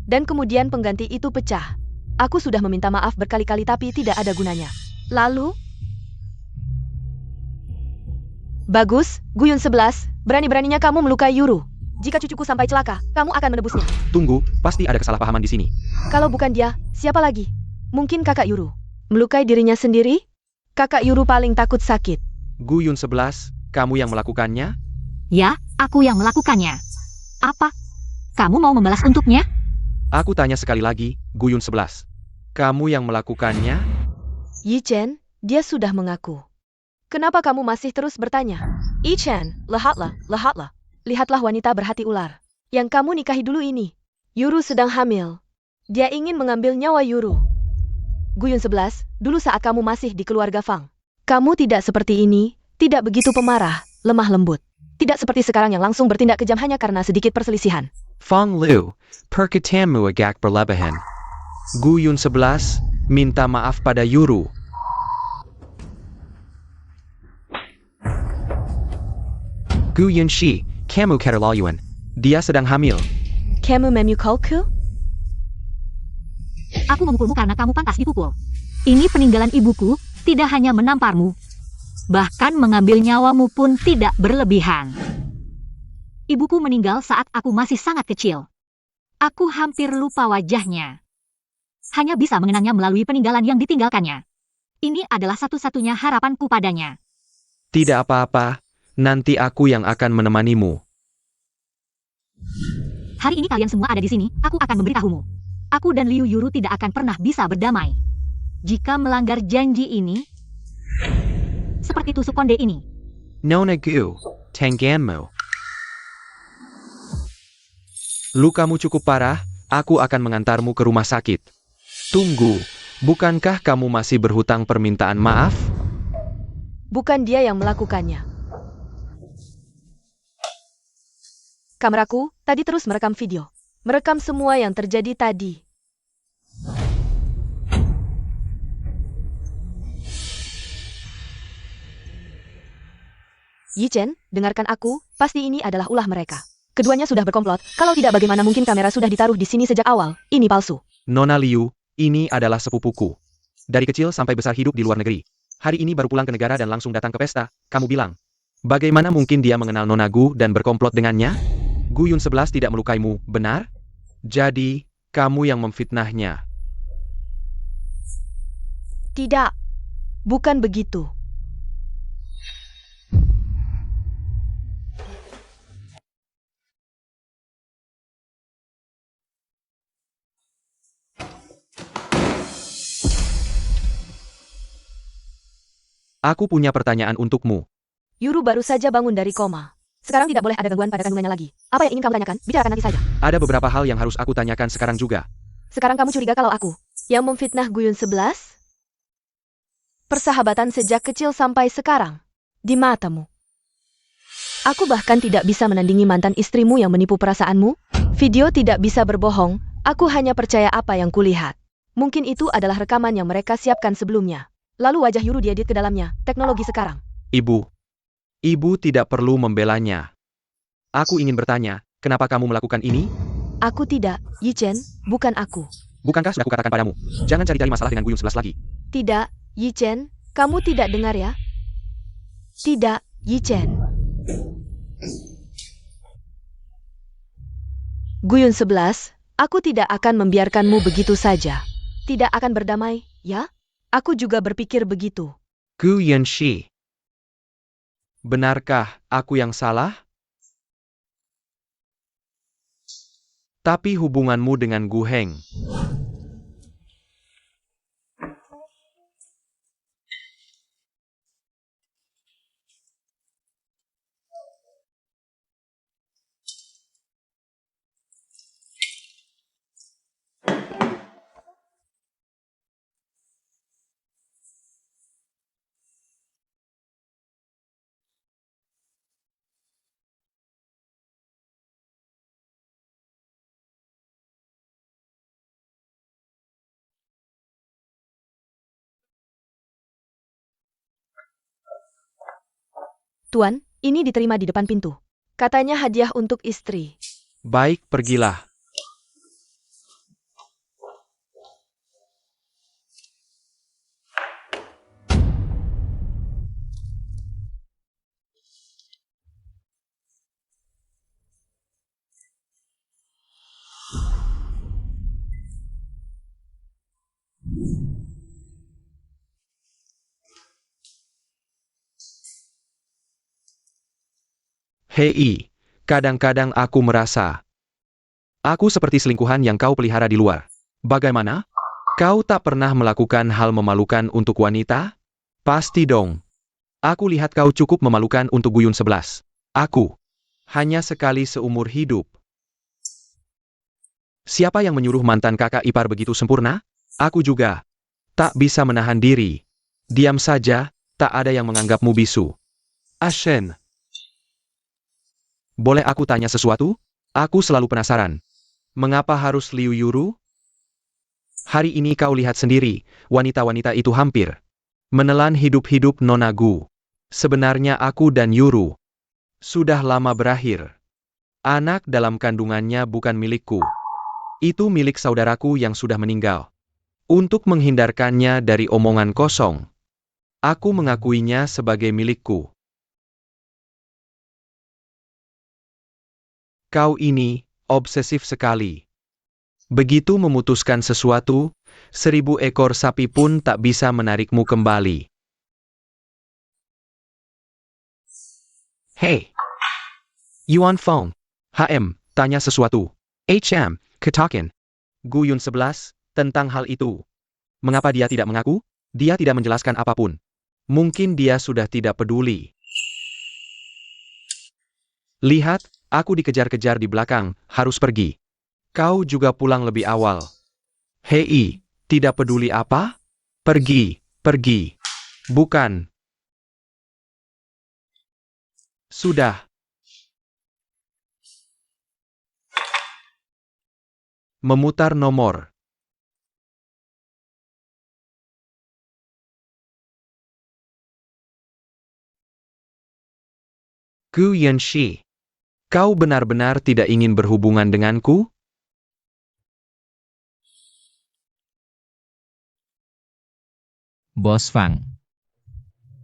Dan kemudian pengganti itu pecah. Aku sudah meminta maaf berkali-kali tapi tidak ada gunanya. Lalu... Bagus, Guyun 11, berani-beraninya kamu melukai Yuru. Jika cucuku sampai celaka, kamu akan menebusnya. Tunggu, pasti ada kesalahpahaman di sini. Kalau bukan dia, siapa lagi? Mungkin kakak Yuru. Melukai dirinya sendiri? Kakak Yuru paling takut sakit. Guyun 11, kamu yang melakukannya? Ya, aku yang melakukannya. Apa? Kamu mau membalas untuknya? Aku tanya sekali lagi, Guyun 11. Kamu yang melakukannya? Yi Chen, dia sudah mengaku. Kenapa kamu masih terus bertanya? Yi Chen, lihatlah, lihatlah. Lihatlah wanita berhati ular. Yang kamu nikahi dulu ini. Yuru sedang hamil. Dia ingin mengambil nyawa Yuru. Guyun 11, dulu saat kamu masih di keluarga Fang. Kamu tidak seperti ini, tidak begitu pemarah, lemah lembut. Tidak seperti sekarang yang langsung bertindak kejam hanya karena sedikit perselisihan. Fang Lu, perkataanmu agak berlebihan. Guyun 11, minta maaf pada Yuru. Guyun Shi, kamu keterlaluan. Dia sedang hamil. Kamu memukulku? Aku memukulmu karena kamu pantas dipukul. Ini peninggalan ibuku, tidak hanya menamparmu. Bahkan mengambil nyawamu pun tidak berlebihan. Ibuku meninggal saat aku masih sangat kecil. Aku hampir lupa wajahnya. Hanya bisa mengenangnya melalui peninggalan yang ditinggalkannya. Ini adalah satu-satunya harapanku padanya. Tidak apa-apa, nanti aku yang akan menemanimu. Hari ini kalian semua ada di sini, aku akan memberitahumu. Aku dan Liu Yuru tidak akan pernah bisa berdamai. Jika melanggar janji ini, seperti tusuk konde ini. Nona Gu, tangganmu. Lukamu cukup parah, aku akan mengantarmu ke rumah sakit. Tunggu, bukankah kamu masih berhutang permintaan maaf? Bukan dia yang melakukannya. Kameraku tadi terus merekam video. Merekam semua yang terjadi tadi. Yi Chen, dengarkan aku, pasti ini adalah ulah mereka. Keduanya sudah berkomplot, kalau tidak bagaimana mungkin kamera sudah ditaruh di sini sejak awal, ini palsu. Nona Liu, ini adalah sepupuku. Dari kecil sampai besar hidup di luar negeri. Hari ini baru pulang ke negara dan langsung datang ke pesta, kamu bilang. Bagaimana mungkin dia mengenal Nona Gu dan berkomplot dengannya? Guyun 11 tidak melukaimu, benar? Jadi, kamu yang memfitnahnya. Tidak, bukan begitu. Aku punya pertanyaan untukmu. Yuru baru saja bangun dari koma. Sekarang tidak boleh ada gangguan pada kandungannya lagi. Apa yang ingin kamu tanyakan? Bicarakan nanti saja. Ada beberapa hal yang harus aku tanyakan sekarang juga. Sekarang kamu curiga kalau aku yang memfitnah Guyun 11? Persahabatan sejak kecil sampai sekarang. Di matamu. Aku bahkan tidak bisa menandingi mantan istrimu yang menipu perasaanmu. Video tidak bisa berbohong. Aku hanya percaya apa yang kulihat. Mungkin itu adalah rekaman yang mereka siapkan sebelumnya. Lalu wajah Yuru diedit ke dalamnya. Teknologi sekarang. Ibu tidak perlu membelanya. Aku ingin bertanya, kenapa kamu melakukan ini? Aku tidak, Yi Chen, bukan aku. Bukankah sudah kukatakan padamu, jangan cari-cari masalah dengan Guyun 11 lagi. Tidak, Yi Chen, kamu tidak dengar ya? Tidak, Yi Chen. Guyun 11, aku tidak akan membiarkanmu begitu saja. Tidak akan berdamai, ya? Aku juga berpikir begitu. Gu Yanxi. Benarkah aku yang salah? Tapi hubunganmu dengan Gu Heng. Tuan, ini diterima di depan pintu. Katanya hadiah untuk istri. Baik, pergilah. Hei, kadang-kadang aku merasa aku seperti selingkuhan yang kau pelihara di luar. Bagaimana? Kau tak pernah melakukan hal memalukan untuk wanita? Pasti dong. Aku lihat kau cukup memalukan untuk Guyun 11. Aku. Hanya sekali seumur hidup. Siapa yang menyuruh mantan kakak ipar begitu sempurna? Aku juga. Tak bisa menahan diri. Diam saja, tak ada yang menganggapmu bisu. Ashen. Boleh aku tanya sesuatu? Aku selalu penasaran. Mengapa harus Liu Yuru? Hari ini kau lihat sendiri, wanita-wanita itu hampir menelan hidup-hidup Nona Gu. Sebenarnya aku dan Yuru sudah lama berakhir. Anak dalam kandungannya bukan milikku. Itu milik saudaraku yang sudah meninggal. Untuk menghindarkannya dari omongan kosong, aku mengakuinya sebagai milikku. Kau ini obsesif sekali. Begitu memutuskan sesuatu, 1000 ekor sapi pun tak bisa menarikmu kembali. Hey! Yuan Feng. HM, tanya sesuatu. HM, ketakin. Guyun 11, tentang hal itu. Mengapa dia tidak mengaku? Dia tidak menjelaskan apapun. Mungkin dia sudah tidak peduli. Lihat, aku dikejar-kejar di belakang, harus pergi. Kau juga pulang lebih awal. Hei, tidak peduli apa? Pergi, pergi. Bukan. Sudah. Memutar nomor. Gu Yanxi. Kau benar-benar tidak ingin berhubungan denganku? Bos Fang.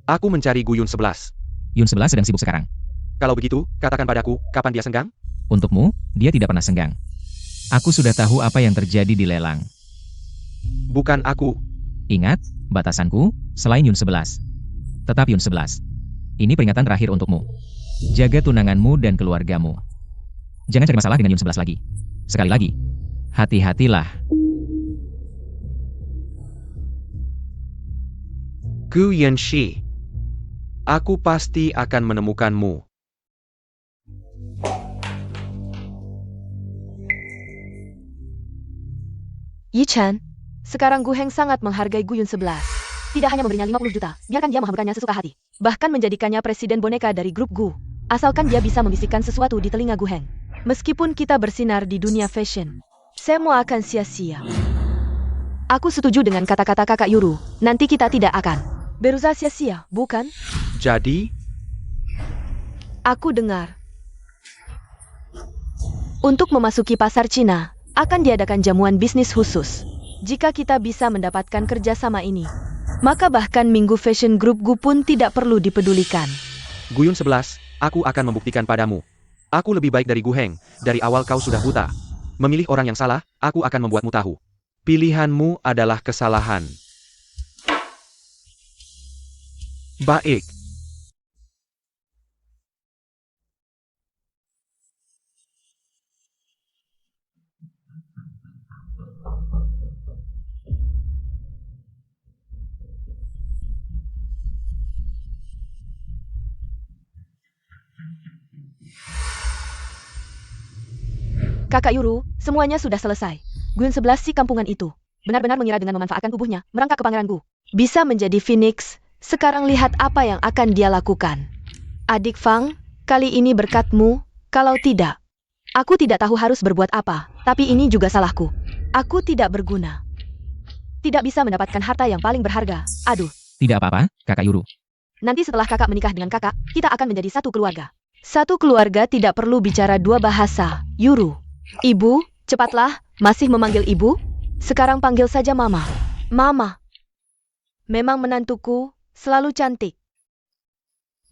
Aku mencari Guyun 11. Yun 11 sedang sibuk sekarang. Kalau begitu, katakan padaku, kapan dia senggang? Untukmu, dia tidak pernah senggang. Aku sudah tahu apa yang terjadi di lelang. Bukan aku. Ingat, batasanku, selain Yun 11. Tetap Yun 11. Ini peringatan terakhir untukmu. Jaga tunanganmu dan keluargamu. Jangan cari masalah dengan Yun 11 lagi. Sekali lagi, hati-hatilah. Gu Yanxi. Aku pasti akan menemukanmu. Yi Chen, sekarang Gu Heng sangat menghargai Guyun 11. Tidak hanya memberinya 50 juta, biarkan dia menghamburkannya sesuka hati. Bahkan menjadikannya presiden boneka dari grup Gu. Asalkan dia bisa membisikkan sesuatu di telinga Gu Heng. Meskipun kita bersinar di dunia fashion, semua akan sia-sia. Aku setuju dengan kata-kata kakak Yuru, nanti kita tidak akan berusaha sia-sia, bukan? Jadi, Aku dengar. Untuk memasuki pasar Cina, akan diadakan jamuan bisnis khusus. Jika kita bisa mendapatkan kerjasama ini, maka bahkan Minggu Fashion Group Gu pun tidak perlu dipedulikan. Guyun 11, aku akan membuktikan padamu. Aku lebih baik dari Gu Heng, dari awal kau sudah buta. Memilih orang yang salah, aku akan membuatmu tahu. Pilihanmu adalah kesalahan. Baik. Kakak Yuru, semuanya sudah selesai. Guyun 11 si kampungan itu benar-benar mengira dengan memanfaatkan tubuhnya, merangkak ke Pangeran Gu. Bisa menjadi Phoenix, sekarang lihat apa yang akan dia lakukan. Adik Fang, kali ini berkatmu, kalau tidak. Aku tidak tahu harus berbuat apa, tapi ini juga salahku. Aku tidak berguna. Tidak bisa mendapatkan harta yang paling berharga. Aduh, Tidak apa-apa, Kakak Yuru. nanti setelah kakak menikah dengan kakak, kita akan menjadi satu keluarga. Satu keluarga tidak perlu bicara dua bahasa, Yuru. Ibu, cepatlah, masih memanggil ibu? Sekarang panggil saja Mama. Mama. Memang menantuku, selalu cantik.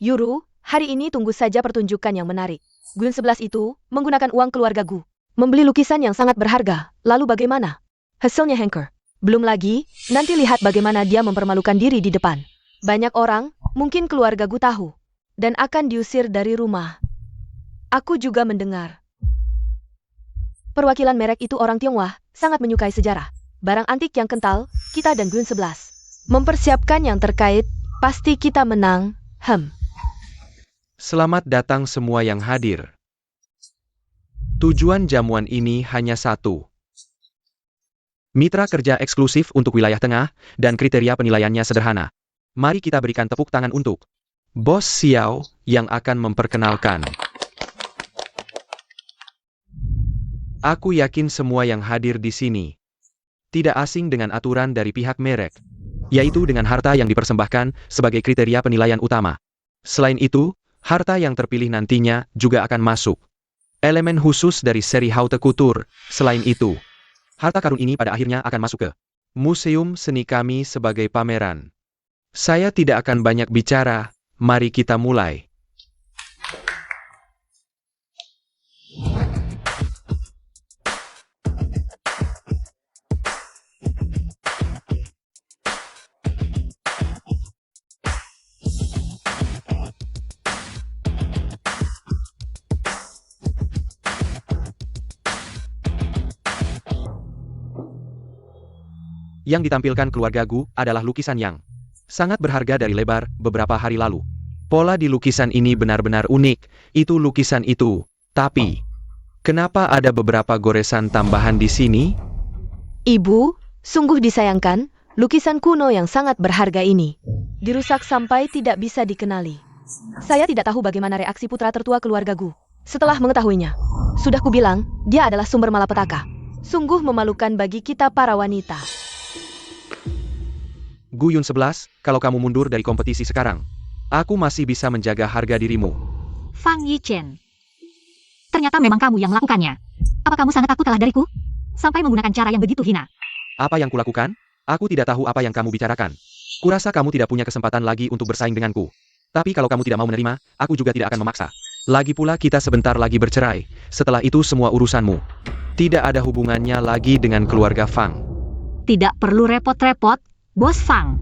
Yuru, hari ini tunggu saja pertunjukan yang menarik. Guyun 11 itu, menggunakan uang keluarga Gu. Membeli lukisan yang sangat berharga, lalu bagaimana? Hasilnya Hanker. Belum lagi, nanti lihat bagaimana dia mempermalukan diri di depan. Banyak orang, mungkin keluarga Gu tahu. Dan akan diusir dari rumah. Aku juga mendengar. Perwakilan merek itu orang Tionghoa, sangat menyukai sejarah. Barang antik yang kental, kita dan Guyun 11. Mempersiapkan yang terkait, pasti kita menang, Selamat datang semua yang hadir. Tujuan jamuan ini hanya satu. Mitra kerja eksklusif untuk wilayah tengah, dan kriteria penilaiannya sederhana. Mari kita berikan tepuk tangan untuk Bos Xiao yang akan memperkenalkan. Aku yakin semua yang hadir di sini tidak asing dengan aturan dari pihak merek, yaitu dengan harta yang dipersembahkan sebagai kriteria penilaian utama. Selain itu, harta yang terpilih nantinya juga akan masuk elemen khusus dari seri Haute Couture. Selain itu, harta karun ini pada akhirnya akan masuk ke museum seni kami sebagai pameran. Saya tidak akan banyak bicara, mari kita mulai. Yang ditampilkan keluarga Gu adalah lukisan yang sangat berharga dari lebar beberapa hari lalu. Pola di lukisan ini benar-benar unik, itu lukisan itu. Tapi, kenapa ada beberapa goresan tambahan di sini? Ibu, sungguh disayangkan, lukisan kuno yang sangat berharga ini dirusak sampai tidak bisa dikenali. Saya tidak tahu bagaimana reaksi putra tertua keluarga Gu setelah mengetahuinya. Sudah kubilang, dia adalah sumber malapetaka. Sungguh memalukan bagi kita para wanita. Guyun 11, kalau kamu mundur dari kompetisi sekarang, aku masih bisa menjaga harga dirimu. Fang Yichen. Ternyata memang kamu yang melakukannya. Apa kamu sangat takut kalah dariku? Sampai menggunakan cara yang begitu hina. Apa yang kulakukan? Aku tidak tahu apa yang kamu bicarakan. Kurasa kamu tidak punya kesempatan lagi untuk bersaing denganku. Tapi kalau kamu tidak mau menerima, aku juga tidak akan memaksa. Lagi pula kita sebentar lagi bercerai. Setelah itu semua urusanmu tidak ada hubungannya lagi dengan keluarga Fang. Tidak perlu repot-repot, Bos Fang.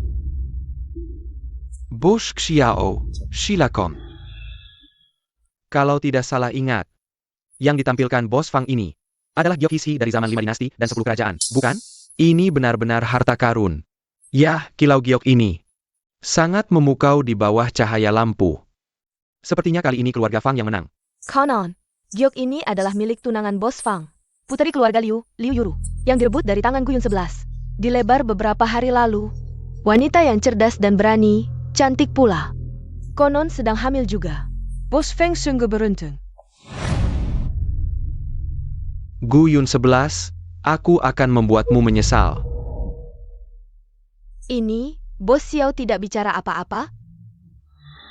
Bos Xiao, silakan. Kalau tidak salah ingat, yang ditampilkan Bos Fang ini adalah Gyokishi dari zaman 5 dinasti dan 10 kerajaan, bukan? Ini benar-benar harta karun. Yah, kilau giok ini sangat memukau di bawah cahaya lampu. Sepertinya kali ini keluarga Fang yang menang. Konon, giok ini adalah milik tunangan Bos Fang, putri keluarga Liu Yuru, yang direbut dari tangan Guyun 11. Dilebar beberapa hari lalu. Wanita yang cerdas dan berani, cantik pula. Konon sedang hamil juga. Bos Feng sungguh beruntung. Guyun 11, aku akan membuatmu menyesal. Ini, Bos Xiao tidak bicara apa-apa?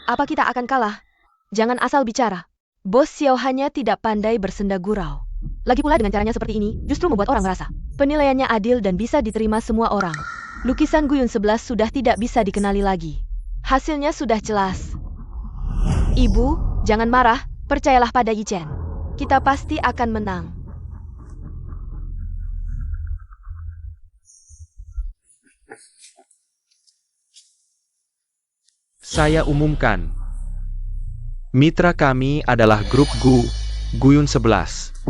Apa kita akan kalah? Jangan asal bicara. Bos Xiao hanya tidak pandai bersenda gurau. Lagi pula dengan caranya seperti ini, justru membuat orang merasa penilaiannya adil dan bisa diterima semua orang. Lukisan Guyun 11 sudah tidak bisa dikenali lagi. Hasilnya sudah jelas. Ibu, jangan marah, percayalah pada Yi Chen. Kita pasti akan menang. Saya umumkan. Mitra kami adalah grup Guyun 11.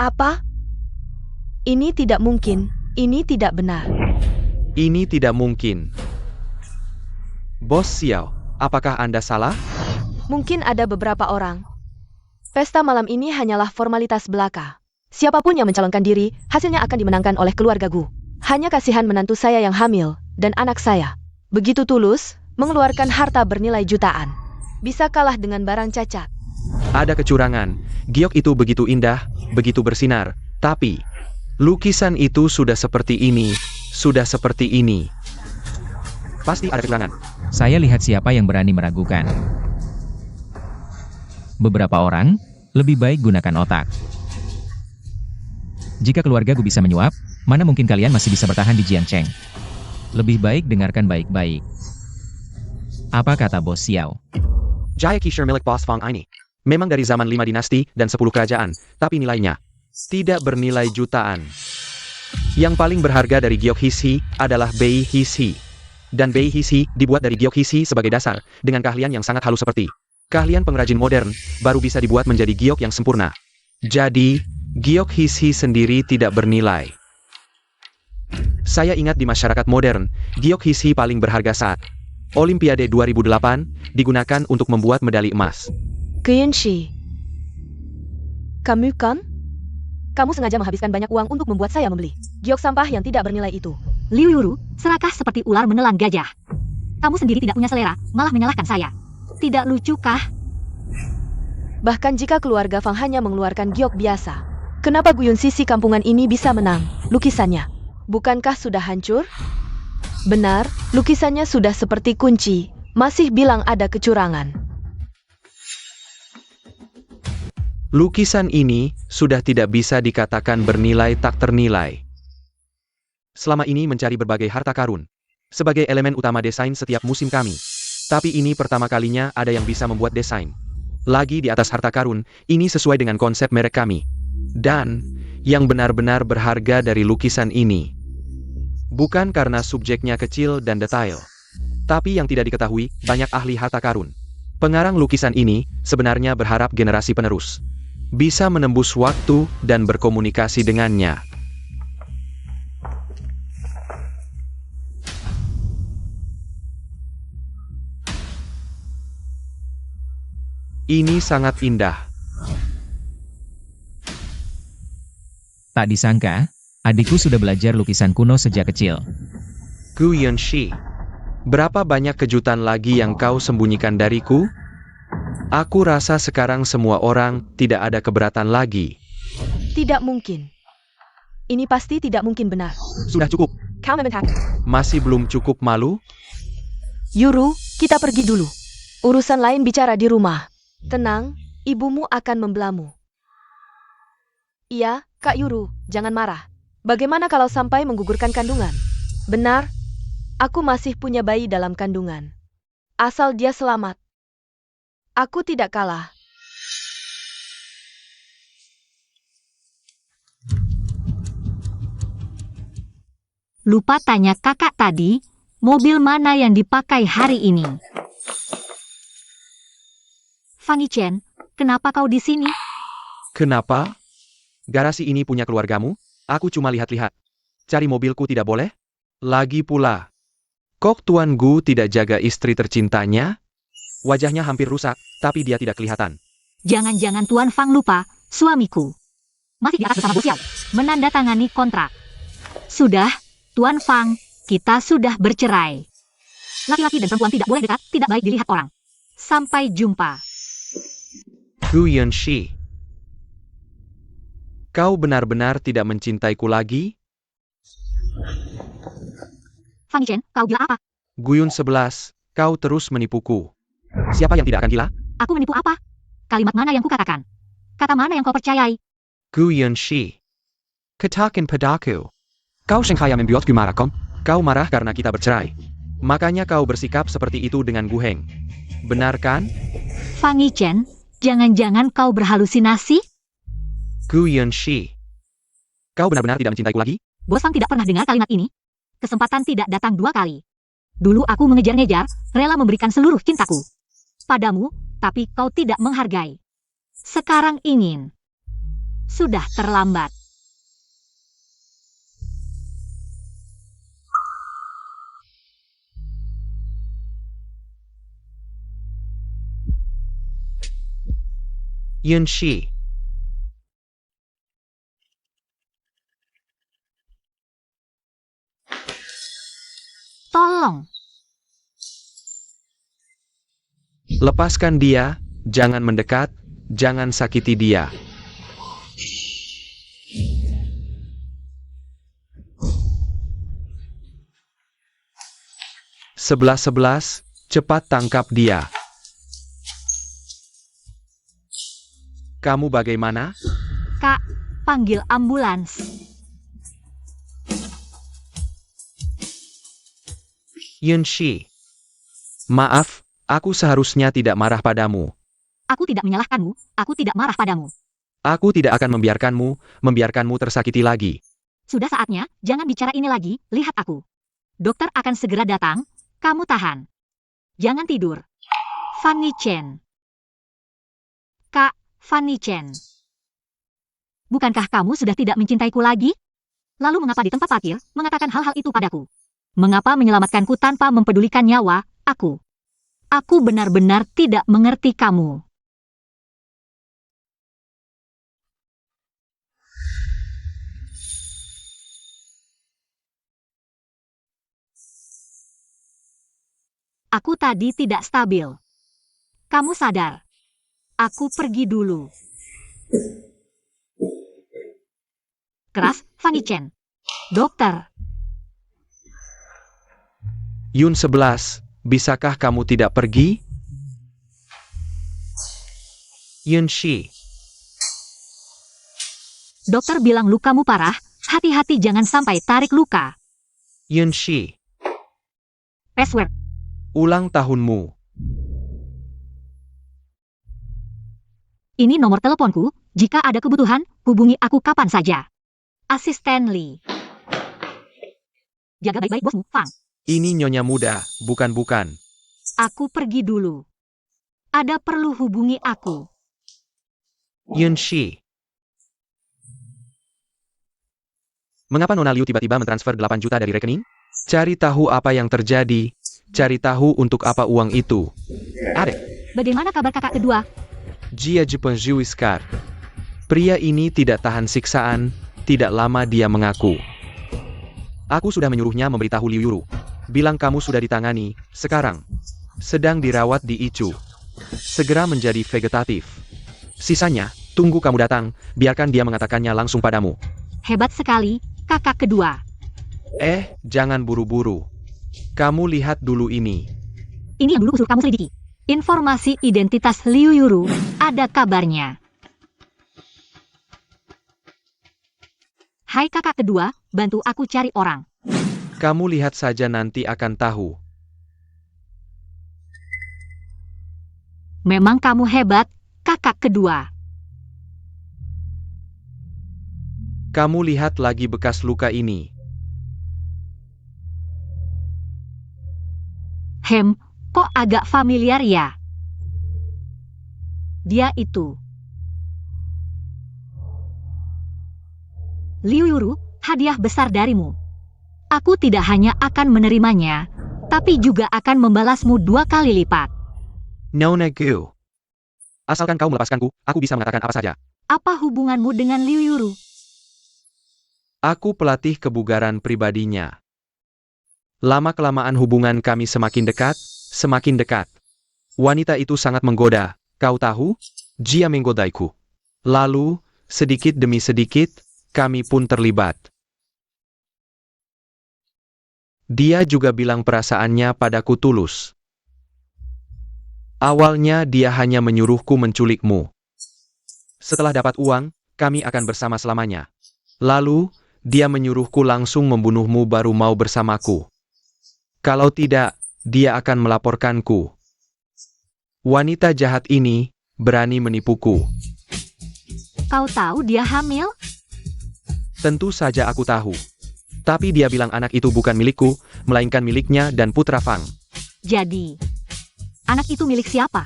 Apa? Ini tidak mungkin, ini tidak benar. Ini tidak mungkin. Bos Xiao, apakah Anda salah? Mungkin ada beberapa orang. Pesta malam ini hanyalah formalitas belaka. Siapapun yang mencalonkan diri, hasilnya akan dimenangkan oleh keluarga Gu. Hanya kasihan menantu saya yang hamil, dan anak saya. Begitu tulus, mengeluarkan harta bernilai jutaan. Bisa kalah dengan barang cacat. Ada kecurangan. Giok itu begitu indah, begitu bersinar. Tapi, lukisan itu sudah seperti ini, sudah seperti ini. Pasti ada kecurangan. Saya lihat siapa yang berani meragukan. Beberapa orang, lebih baik gunakan otak. Jika keluarga Gu bisa menyuap, mana mungkin kalian masih bisa bertahan di Jiangcheng? Lebih baik dengarkan baik-baik. Apa kata Bos Xiao? Jaya Qishir milik Bos Fang ini. Memang dari zaman 5 dinasti dan 10 kerajaan, tapi nilainya tidak bernilai jutaan. Yang paling berharga dari Giok Hisi adalah Bei Hisi. Dan Bei Hisi dibuat dari Giok Hisi sebagai dasar, dengan keahlian yang sangat halus seperti keahlian pengrajin modern, baru bisa dibuat menjadi giok yang sempurna. Jadi, Giok Hisi sendiri tidak bernilai. Saya ingat di masyarakat modern, Giok Hisi paling berharga saat Olimpiade 2008 digunakan untuk membuat medali emas. Guyunshi. Kamu kan? Kamu sengaja menghabiskan banyak uang untuk membuat saya membeli giok sampah yang tidak bernilai itu. Liu Yuru, serakah seperti ular menelan gajah. Kamu sendiri tidak punya selera, malah menyalahkan saya. Tidak lucu kah? Bahkan jika keluarga Fang hanya mengeluarkan giok biasa, kenapa Guyun Sisi kampungan ini bisa menang? Lukisannya, bukankah sudah hancur? Benar, lukisannya sudah seperti kunci, masih bilang ada kecurangan. Lukisan ini sudah tidak bisa dikatakan bernilai tak ternilai. Selama ini mencari berbagai harta karun sebagai elemen utama desain setiap musim kami. Tapi ini pertama kalinya ada yang bisa membuat desain lagi di atas harta karun, ini sesuai dengan konsep merek kami. Dan yang benar-benar berharga dari lukisan ini bukan karena subjeknya kecil dan detail, tapi yang tidak diketahui banyak ahli harta karun. Pengarang lukisan ini sebenarnya berharap generasi penerus bisa menembus waktu dan berkomunikasi dengannya. Ini sangat indah. Tak disangka, adikku sudah belajar lukisan kuno sejak kecil. Guyun Shi, berapa banyak kejutan lagi yang kau sembunyikan dariku? Aku rasa sekarang semua orang tidak ada keberatan lagi. Tidak mungkin. Ini pasti tidak mungkin benar. Sudah cukup. Kau membentak. Masih belum cukup malu? Yuru, kita pergi dulu. Urusan lain bicara di rumah. Tenang, ibumu akan membelamu. Iya, Kak Yuru, jangan marah. Bagaimana kalau sampai menggugurkan kandungan? Benar, aku masih punya bayi dalam kandungan. Asal dia selamat. Aku tidak kalah. Lupa tanya kakak tadi, mobil mana yang dipakai hari ini? Fang Yichen, kenapa kau di sini? Kenapa? Garasi ini punya keluargamu? Aku cuma lihat-lihat. Cari mobilku tidak boleh? Lagi pula, kok Tuan Gu tidak jaga istri tercintanya? Wajahnya hampir rusak, tapi dia tidak kelihatan. Jangan-jangan Tuan Fang lupa, suamiku. Masih di atas bersama Bos Xiao, menandatangani kontrak. Sudah, Tuan Fang, kita sudah bercerai. Laki-laki dan perempuan tidak boleh dekat, tidak baik dilihat orang. Sampai jumpa. Guyun Shi, kau benar-benar tidak mencintaiku lagi? Fang Yichen, kau gila apa? Guyun 11, kau terus menipuku. Siapa yang tidak akan gila? Aku menipu apa? Kalimat mana yang kukatakan? Kata mana yang kau percayai? Gu Yunshi. Katakan padaku. Kau sengaja membuatku marah kan? Kau marah karena kita bercerai. Makanya kau bersikap seperti itu dengan Gu Heng. Benar kan? Fang Yichen, jangan-jangan kau berhalusinasi? Gu Yunshi. Kau benar-benar tidak mencintaiku lagi? Bos Fang tidak pernah dengar kalimat ini. Kesempatan tidak datang 2 kali. Dulu aku mengejar-ngejar, rela memberikan seluruh cintaku padamu, tapi kau tidak menghargai. Sekarang ingin. Sudah terlambat. Yunshi. Tolong. Lepaskan dia, jangan mendekat, jangan sakiti dia. Sebelas, cepat tangkap dia. Kamu bagaimana? Kak, panggil ambulans. Yunshi. Maaf, aku seharusnya tidak marah padamu. Aku tidak menyalahkanmu, aku tidak marah padamu. Aku tidak akan membiarkanmu tersakiti lagi. Sudah saatnya, jangan bicara ini lagi, lihat aku. Dokter akan segera datang, kamu tahan. Jangan tidur. Fan Yichen. Kak, Fan Yichen. Bukankah kamu sudah tidak mencintaiku lagi? Lalu mengapa di tempat parkir, mengatakan hal-hal itu padaku? Mengapa menyelamatkanku tanpa mempedulikan nyawa, aku? Aku benar-benar tidak mengerti kamu. Aku tadi tidak stabil. Kamu sadar? Aku pergi dulu. Keras, Fan Yichen. Dokter. Yun 11, bisakah kamu tidak pergi? Yunshi. Dokter bilang lukamu parah, hati-hati jangan sampai tarik luka. Yunshi. Password. Ulang tahunmu. Ini nomor teleponku, jika ada kebutuhan, hubungi aku kapan saja. Asisten Lee. Jaga baik-baik bosmu, Fang. Ini nyonya muda, bukan. Aku pergi dulu. Ada perlu hubungi aku. Yunshi. Mengapa Nona Liu tiba-tiba mentransfer 8 juta dari rekening? Cari tahu apa yang terjadi. Cari tahu untuk apa uang itu. Adek. Bagaimana kabar kakak kedua? Jia Jepang Juiskar. Pria ini tidak tahan siksaan, tidak lama dia mengaku. Aku sudah menyuruhnya memberitahu Liu Yuru. Bilang kamu sudah ditangani, sekarang. Sedang dirawat di ICU. Segera menjadi vegetatif. Sisanya, tunggu kamu datang, biarkan dia mengatakannya langsung padamu. Hebat sekali, kakak kedua. Jangan buru-buru. Kamu lihat dulu ini. Ini yang dulu usul kamu selidiki. Informasi identitas Liu Yuru, ada kabarnya. Hai kakak kedua, bantu aku cari orang. Kamu lihat saja nanti akan tahu. Memang kamu hebat, kakak kedua. Kamu lihat lagi bekas luka ini. Kok agak familiar ya? Dia itu. Liu Yuru, hadiah besar darimu. Aku tidak hanya akan menerimanya, tapi juga akan membalasmu 2 kali lipat. Nona Gu. Asalkan kau melepaskanku, aku bisa mengatakan apa saja. Apa hubunganmu dengan Liu Yuru? Aku pelatih kebugaran pribadinya. Lama-kelamaan hubungan kami semakin dekat, semakin dekat. Wanita itu sangat menggoda, kau tahu? Jia menggodaiku. Lalu, sedikit demi sedikit, kami pun terlibat. Dia juga bilang perasaannya padaku tulus. Awalnya dia hanya menyuruhku menculikmu. Setelah dapat uang, kami akan bersama selamanya. Lalu, dia menyuruhku langsung membunuhmu baru mau bersamaku. Kalau tidak, dia akan melaporkanku. Wanita jahat ini berani menipuku. Kau tahu dia hamil? Tentu saja aku tahu. Tapi dia bilang anak itu bukan milikku, melainkan miliknya dan putra Fang. Jadi, anak itu milik siapa?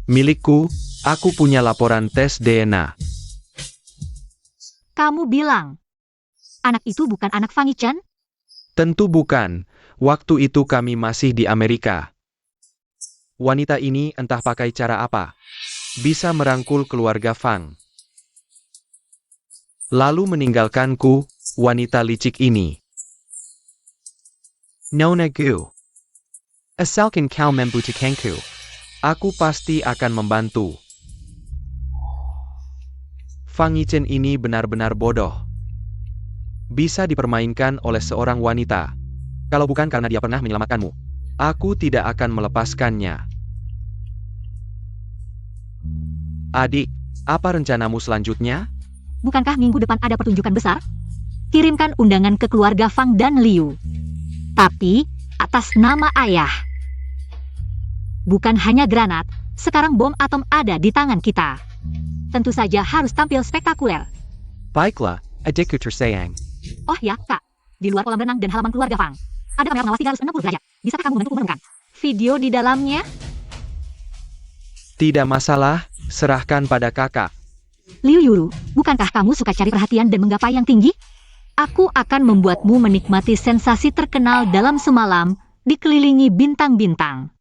Milikku, aku punya laporan tes DNA. Kamu bilang, anak itu bukan anak Fang Yichen? Tentu bukan, waktu itu kami masih di Amerika. Wanita ini entah pakai cara apa, bisa merangkul keluarga Fang. Lalu meninggalkanku, wanita licik ini. Nona Gu. Asalkan kau membutuhkanku, aku pasti akan membantu. Fang Yichen ini benar-benar bodoh. Bisa dipermainkan oleh seorang wanita. Kalau bukan karena dia pernah menyelamatkanmu, aku tidak akan melepaskannya. Adik, apa rencanamu selanjutnya? Bukankah minggu depan ada pertunjukan besar? Kirimkan undangan ke keluarga Fang dan Liu. Tapi, atas nama ayah. Bukan hanya granat, sekarang bom atom ada di tangan kita. Tentu saja harus tampil spektakuler. Baiklah, adikku tersayang. Oh ya, Kak. Di luar kolam renang dan halaman keluarga Fang, ada kamera pengawas 360 derajat. Bisakah kamu membantuku menemukan video di dalamnya? Tidak masalah, serahkan pada kakak. Liu Yuru, bukankah kamu suka cari perhatian dan menggapai yang tinggi? Aku akan membuatmu menikmati sensasi terkenal dalam semalam, dikelilingi bintang-bintang.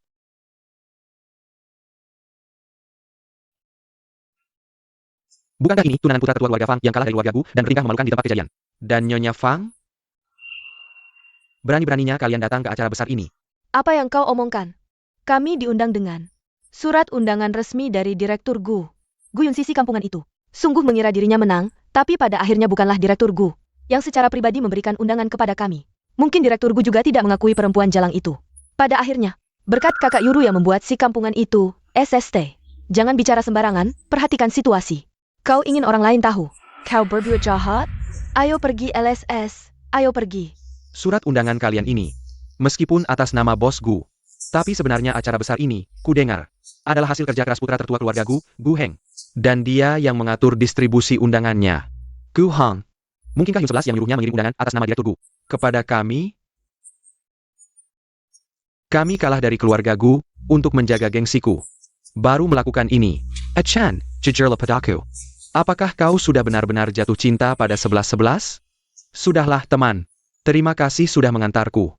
Bukankah ini tunangan putra ketua keluarga Fang yang kalah dari keluarga Gu dan bertingkah memalukan di tempat kejadian? Dan Nyonya Fang? Berani-beraninya kalian datang ke acara besar ini. Apa yang kau omongkan? Kami diundang dengan surat undangan resmi dari Direktur Gu. Gu Yunsisi kampungan itu. Sungguh mengira dirinya menang, tapi pada akhirnya bukanlah Direktur Gu yang secara pribadi memberikan undangan kepada kami. Mungkin Direktur Gu juga tidak mengakui perempuan jalang itu. Pada akhirnya, berkat kakak Yuru yang membuat si kampungan itu, SST. Jangan bicara sembarangan, perhatikan situasi. Kau ingin orang lain tahu? Kau berbuat jahat? Ayo pergi LSS, ayo pergi. Surat undangan kalian ini, meskipun atas nama bos Gu, tapi sebenarnya acara besar ini, ku dengar, adalah hasil kerja keras putra tertua keluarga Gu, Gu Heng. Dan dia yang mengatur distribusi undangannya. Gu Hong. Mungkinkah Yun 11 yang menyuruhnya mengirim undangan atas nama Direktur Gu kepada kami? Kami kalah dari keluarga Gu untuk menjaga gengsiku. Baru melakukan ini. Achan, jujurlah padaku. Apakah kau sudah benar-benar jatuh cinta pada 11-11? Sudahlah teman. Terima kasih sudah mengantarku.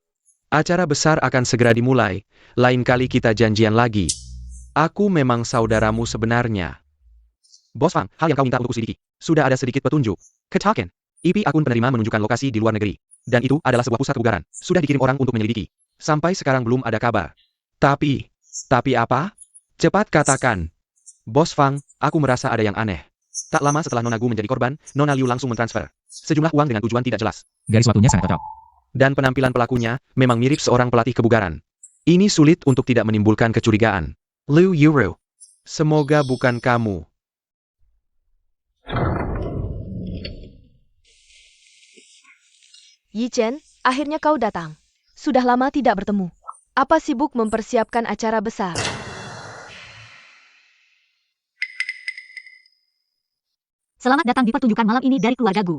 Acara besar akan segera dimulai. Lain kali kita janjian lagi. Aku memang saudaramu sebenarnya. Bos Fang, hal yang kau minta untuk kuselidiki. Sudah ada sedikit petunjuk. Ketaken. IP akun penerima menunjukkan lokasi di luar negeri. Dan itu adalah sebuah pusat kebugaran. Sudah dikirim orang untuk menyelidiki. Sampai sekarang belum ada kabar. Tapi apa? Cepat katakan. Bos Fang, aku merasa ada yang aneh. Tak lama setelah Nona Gu menjadi korban, Nona Liu langsung mentransfer sejumlah uang dengan tujuan tidak jelas. Garis waktunya sangat cocok. Dan penampilan pelakunya memang mirip seorang pelatih kebugaran. Ini sulit untuk tidak menimbulkan kecurigaan. Liu Yuru. Semoga bukan kamu. Yichen, akhirnya kau datang. Sudah lama tidak bertemu. Apa sibuk mempersiapkan acara besar? Selamat datang di pertunjukan malam ini dari keluarga Gu.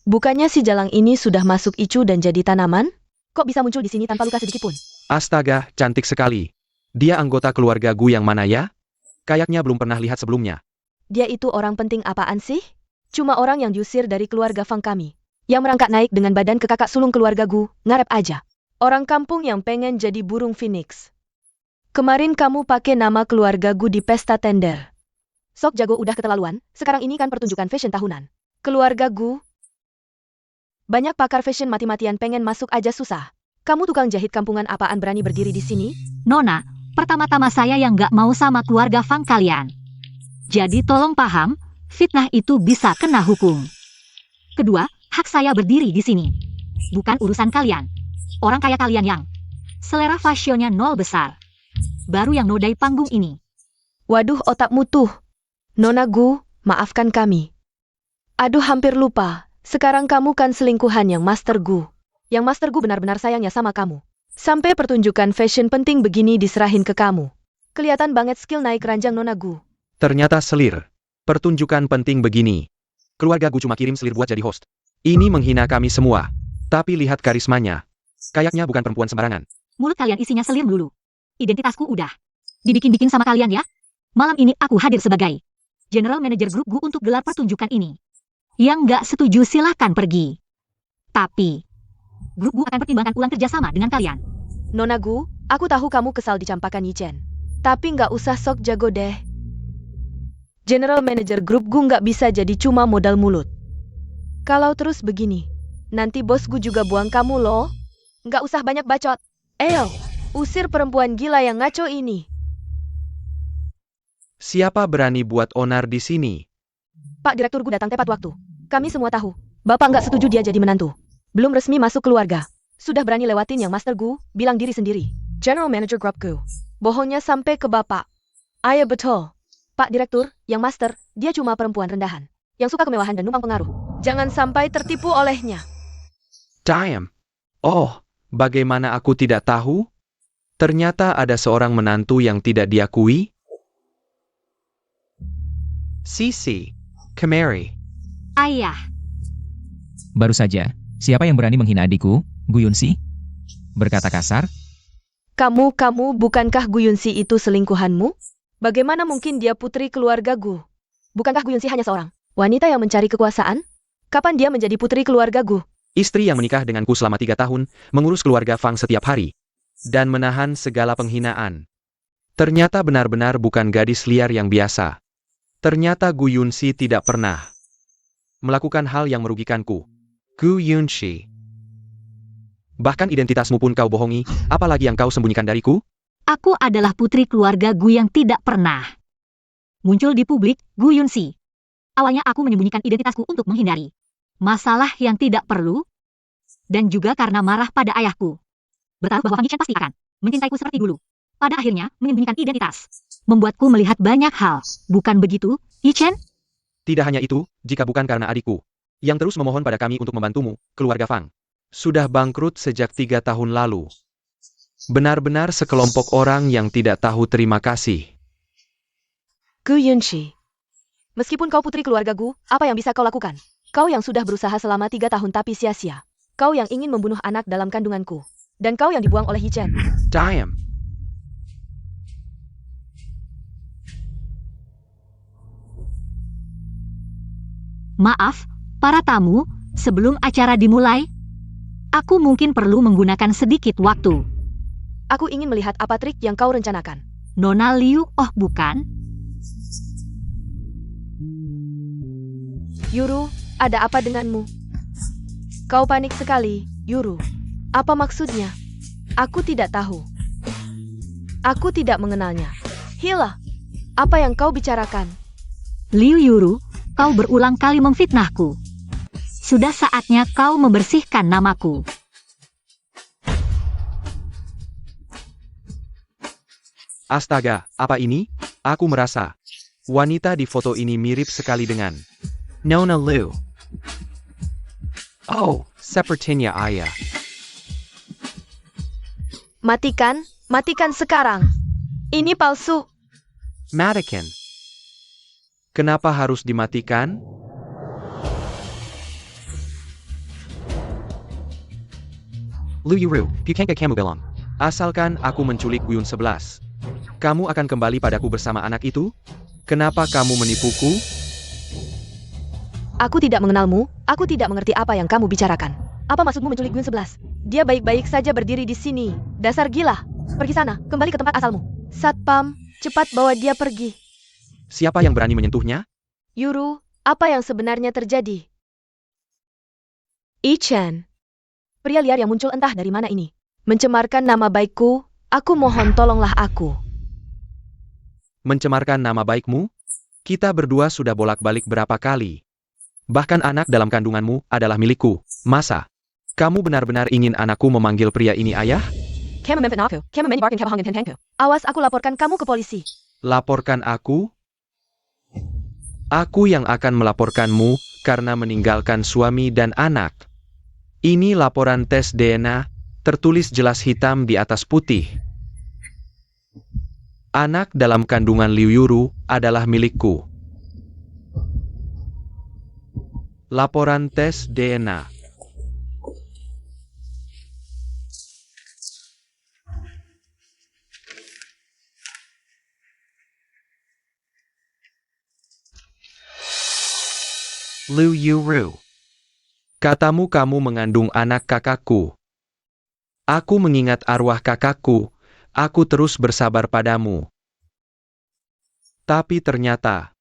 Bukannya si jalang ini sudah masuk icu dan jadi tanaman? Kok bisa muncul di sini tanpa luka sedikit pun? Astaga, cantik sekali. Dia anggota keluarga Gu yang mana ya? Kayaknya belum pernah lihat sebelumnya. Dia itu orang penting apaan sih? Cuma orang yang diusir dari keluarga Fang kami. Yang merangkak naik dengan badan ke kakak sulung keluarga Gu, ngarep aja. Orang kampung yang pengen jadi burung phoenix. Kemarin kamu pakai nama keluarga Gu di pesta tender. Sok jago udah keterlaluan, sekarang ini kan pertunjukan fashion tahunan. Keluarga Gu. Banyak pakar fashion mati-matian pengen masuk aja susah. Kamu tukang jahit kampungan apaan berani berdiri di sini? Nona, pertama-tama saya yang gak mau sama keluarga Fang kalian. Jadi tolong paham, fitnah itu bisa kena hukum. Kedua, hak saya berdiri di sini. Bukan urusan kalian. Orang kaya kalian yang selera fashionnya nol besar. Baru yang nodai panggung ini. Waduh otakmu tuh. Nona Gu, maafkan kami. Aduh, hampir lupa. Sekarang kamu kan selingkuhan yang Master Gu. Yang Master Gu benar-benar sayangnya sama kamu. Sampai pertunjukan fashion penting begini diserahin ke kamu. Kelihatan banget skill naik ranjang Nona Gu. Ternyata selir. Pertunjukan penting begini. Keluarga Gu cuma kirim selir buat jadi host. Ini menghina kami semua. Tapi lihat karismanya. Kayaknya bukan perempuan sembarangan. Mulut kalian isinya selir dulu. Identitasku udah dibikin-bikin sama kalian ya. Malam ini aku hadir sebagai General Manager Grup Gu untuk gelar pertunjukan ini. Yang nggak setuju silahkan pergi. Tapi, Grup Gu akan pertimbangkan ulang kerjasama dengan kalian. Nona Gu, aku tahu kamu kesal dicampakan Yi Chen. Tapi nggak usah sok jago deh. General Manager Grup Gu nggak bisa jadi cuma modal mulut. Kalau terus begini, nanti bos Gu juga buang kamu loh. Nggak usah banyak bacot. Usir perempuan gila yang ngaco ini. Siapa berani buat onar di sini? Pak Direktur Gu datang tepat waktu. Kami semua tahu. Bapak nggak setuju dia jadi menantu. Belum resmi masuk keluarga. Sudah berani lewatin yang Master Gu, bilang diri sendiri. General Manager Grup Gu. Bohongnya sampai ke Bapak. Iya betul. Pak Direktur, yang Master, dia cuma perempuan rendahan. Yang suka kemewahan dan numpang pengaruh. Jangan sampai tertipu olehnya. Damn. Oh, bagaimana aku tidak tahu? Ternyata ada seorang menantu yang tidak diakui. Sisi. Kemari. Ayah, Baru saja, siapa yang berani menghina adikku, Gu Yunxi? Berkata kasar? Kamu, bukankah Gu Yunxi itu selingkuhanmu? Bagaimana mungkin dia putri keluarga Gu? Bukankah Gu Yunxi hanya seorang wanita yang mencari kekuasaan? Kapan dia menjadi putri keluarga Gu? Istri yang menikah denganku selama 3 tahun, mengurus keluarga Fang setiap hari. Dan menahan segala penghinaan. Ternyata benar-benar bukan gadis liar yang biasa. Ternyata Gu Yunxi tidak pernah melakukan hal yang merugikanku. Gu Yunxi. Bahkan identitasmu pun kau bohongi, apalagi yang kau sembunyikan dariku? aku adalah putri keluarga Gu yang tidak pernah muncul di publik, Gu Yunxi. Awalnya aku menyembunyikan identitasku untuk menghindari masalah yang tidak perlu, dan juga karena marah pada ayahku. Bertaruh bahwa Fang Yichen pasti akan mencintaiku seperti dulu. Pada akhirnya, menyembunyikan identitas membuatku melihat banyak hal. Bukan begitu, Yichen? Tidak hanya itu, jika bukan karena adikku, yang terus memohon pada kami untuk membantumu, keluarga Fang sudah bangkrut sejak 3 tahun lalu. Benar-benar sekelompok orang yang tidak tahu terima kasih. Gu Yunxi. Meskipun kau putri keluarga Gu, apa yang bisa kau lakukan? Kau yang sudah berusaha selama 3 tahun tapi sia-sia. Kau yang ingin membunuh anak dalam kandunganku. Dan kau yang dibuang oleh Yi Chen. Damn. Maaf, para tamu, sebelum acara dimulai, aku mungkin perlu menggunakan sedikit waktu. Aku ingin melihat apa trik yang kau rencanakan. Nona Liu, oh bukan? Yuru, ada apa denganmu? Kau panik sekali, Yuru. Apa maksudnya? Aku tidak tahu. Aku tidak mengenalnya. Hila, apa yang kau bicarakan? Liu Yuru, kau berulang kali memfitnahku. Sudah saatnya kau membersihkan namaku. Astaga, apa ini? Aku merasa wanita di foto ini mirip sekali dengan Nona Liu. Oh, sepertinya ayah. Matikan sekarang. Ini palsu. Matikan. Kenapa harus dimatikan? Liu Yuru, Pukangka kamu bilang. Asalkan aku menculik Guyun 11. Kamu akan kembali padaku bersama anak itu? Kenapa kamu menipuku? Aku tidak mengenalmu, aku tidak mengerti apa yang kamu bicarakan. Apa maksudmu menculik Guyun 11? Dia baik-baik saja berdiri di sini. Dasar gila. Pergi sana, kembali ke tempat asalmu. Satpam, cepat bawa dia pergi. Siapa yang berani menyentuhnya? Yuru, apa yang sebenarnya terjadi? Yi Chen. Pria liar yang muncul entah dari mana ini. Mencemarkan nama baikku, aku mohon tolonglah aku. Mencemarkan nama baikmu? Kita berdua sudah bolak-balik berapa kali. Bahkan anak dalam kandunganmu adalah milikku. Masa? Kamu benar-benar ingin anakku memanggil pria ini ayah? Awas aku laporkan kamu ke polisi. Laporkan aku? Aku yang akan melaporkanmu karena meninggalkan suami dan anak. Ini laporan tes DNA, tertulis jelas hitam di atas putih. Anak dalam kandungan Liu Yuru adalah milikku. Laporan tes DNA. Liu Yuru. Katamu kamu mengandung anak kakakku. Aku mengingat arwah kakakku, aku terus bersabar padamu. Tapi ternyata,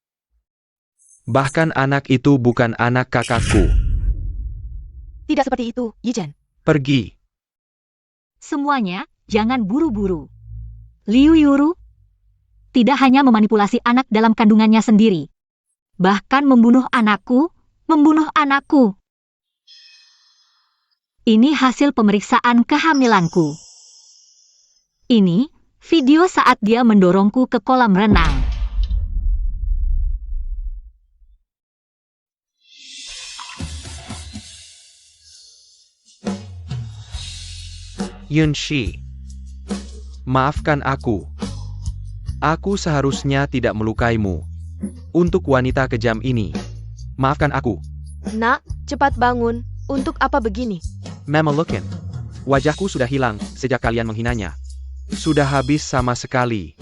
bahkan anak itu bukan anak kakakku. Tidak seperti itu, Yi Chen. Pergi. Semuanya, jangan buru-buru. Liu Yuru tidak hanya memanipulasi anak dalam kandungannya sendiri, bahkan membunuh anakku. Ini hasil pemeriksaan kehamilanku. Ini video saat dia mendorongku ke kolam renang. Yunshi, maafkan aku. Aku seharusnya tidak melukaimu. Untuk wanita kejam ini, maafkan aku. Nak, cepat bangun. Untuk apa begini? Mama Lukin, wajahku sudah hilang sejak kalian menghinanya. Sudah habis sama sekali.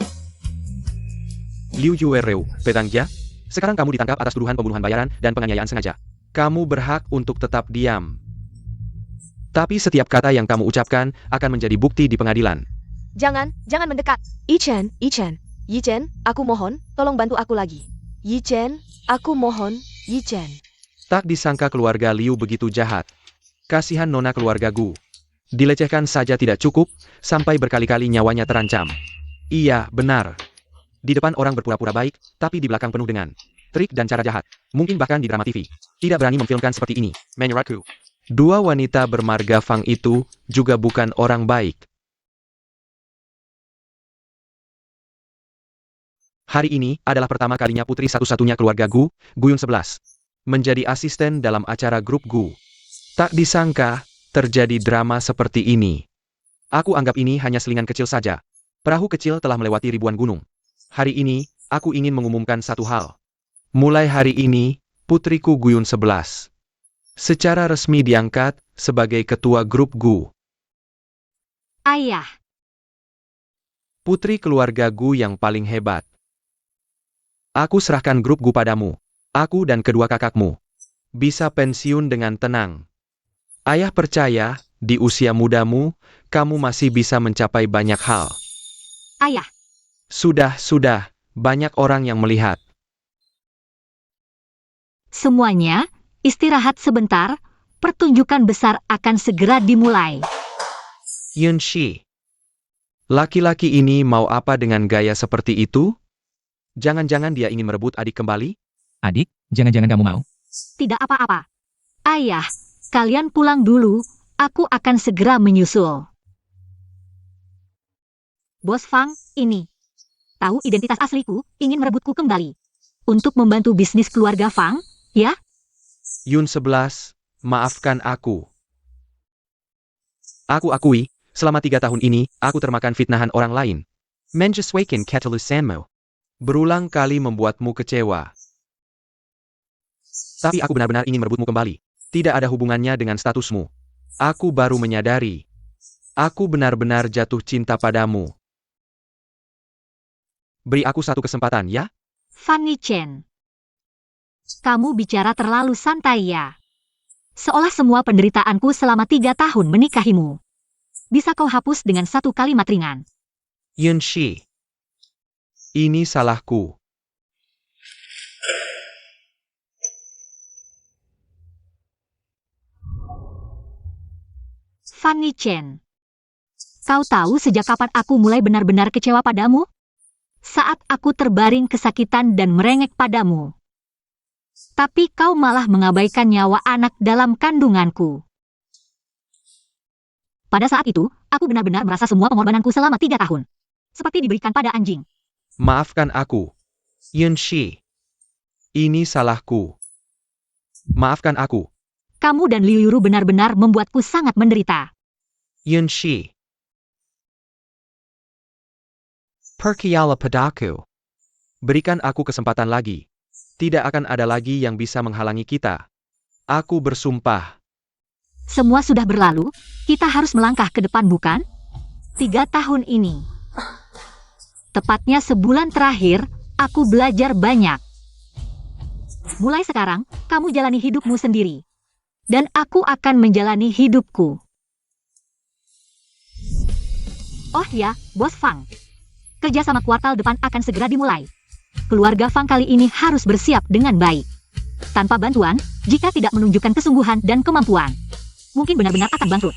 Liu Yuereu, Pedangja, sekarang kamu ditangkap atas tuduhan pembunuhan bayaran dan penganiayaan sengaja. Kamu berhak untuk tetap diam. Tapi setiap kata yang kamu ucapkan akan menjadi bukti di pengadilan. Jangan mendekat. Yi Chen, aku mohon, tolong bantu aku lagi. Yi Chen, aku mohon, Yi Chen. Tak disangka keluarga Liu begitu jahat. Kasihan nona keluarga Gu. Dilecehkan saja tidak cukup, sampai berkali-kali nyawanya terancam. Iya, benar. Di depan orang berpura-pura baik, tapi di belakang penuh dengan trik dan cara jahat. Mungkin bahkan di drama TV. Tidak berani memfilmkan seperti ini. Menurutku, dua wanita bermarga Fang itu juga bukan orang baik. Hari ini adalah pertama kalinya putri satu-satunya keluarga Gu, Guyun 11, menjadi asisten dalam acara grup Gu. Tak disangka, terjadi drama seperti ini. Aku anggap ini hanya selingan kecil saja. Perahu kecil telah melewati ribuan gunung. Hari ini, aku ingin mengumumkan satu hal. Mulai hari ini, putriku Guyun 11 secara resmi diangkat sebagai ketua grup Gu. Ayah, Putri keluarga Gu yang paling hebat. Aku serahkan grup Gu padamu. Aku dan kedua kakakmu bisa pensiun dengan tenang. Ayah percaya, di usia mudamu, kamu masih bisa mencapai banyak hal. ayah, Sudah, banyak orang yang melihat. semuanya, istirahat sebentar, pertunjukan besar akan segera dimulai. Yunshi, laki-laki ini mau apa dengan gaya seperti itu? Jangan-jangan dia ingin merebut adik kembali? Adik, jangan-jangan kamu mau? Tidak apa-apa. Ayah, kalian pulang dulu, aku akan segera menyusul. Bos Fang, ini. Tahu identitas asliku, ingin merebutku kembali. Untuk membantu bisnis keluarga Fang, ya? Yun 11, maafkan aku. Aku akui, selama 3 tahun ini, aku termakan fitnahan orang lain. Menjesuaikan Catalus Sanmo. Berulang kali membuatmu kecewa. Tapi aku benar-benar ingin merebutmu kembali. Tidak ada hubungannya dengan statusmu. Aku baru menyadari. Aku benar-benar jatuh cinta padamu. Beri aku satu kesempatan, ya? Fanny Chen. Kamu bicara terlalu santai ya. Seolah semua penderitaanku selama 3 tahun menikahimu. Bisa kau hapus dengan satu kalimat ringan. Yunshi. Ini salahku. Fanny Chen. Kau tahu sejak kapan aku mulai benar-benar kecewa padamu? Saat aku terbaring kesakitan dan merengek padamu. Tapi kau malah mengabaikan nyawa anak dalam kandunganku. Pada saat itu, aku benar-benar merasa semua pengorbananku selama 3 tahun. Seperti diberikan pada anjing. Maafkan aku. Yunshi. Ini salahku. Maafkan aku. Kamu dan Liu Yuru benar-benar membuatku sangat menderita. Yunshi. Percayalah padaku. Berikan aku kesempatan lagi. Tidak akan ada lagi yang bisa menghalangi kita. Aku bersumpah. Semua sudah berlalu, kita harus melangkah ke depan bukan? 3 tahun ini. Tepatnya sebulan terakhir, aku belajar banyak. Mulai sekarang, kamu jalani hidupmu sendiri. Dan aku akan menjalani hidupku. Oh ya, Bos Fang. Kerjasama kuartal depan akan segera dimulai. Keluarga Fang kali ini harus bersiap dengan baik. Tanpa bantuan, jika tidak menunjukkan kesungguhan dan kemampuan, mungkin benar-benar akan bangkrut.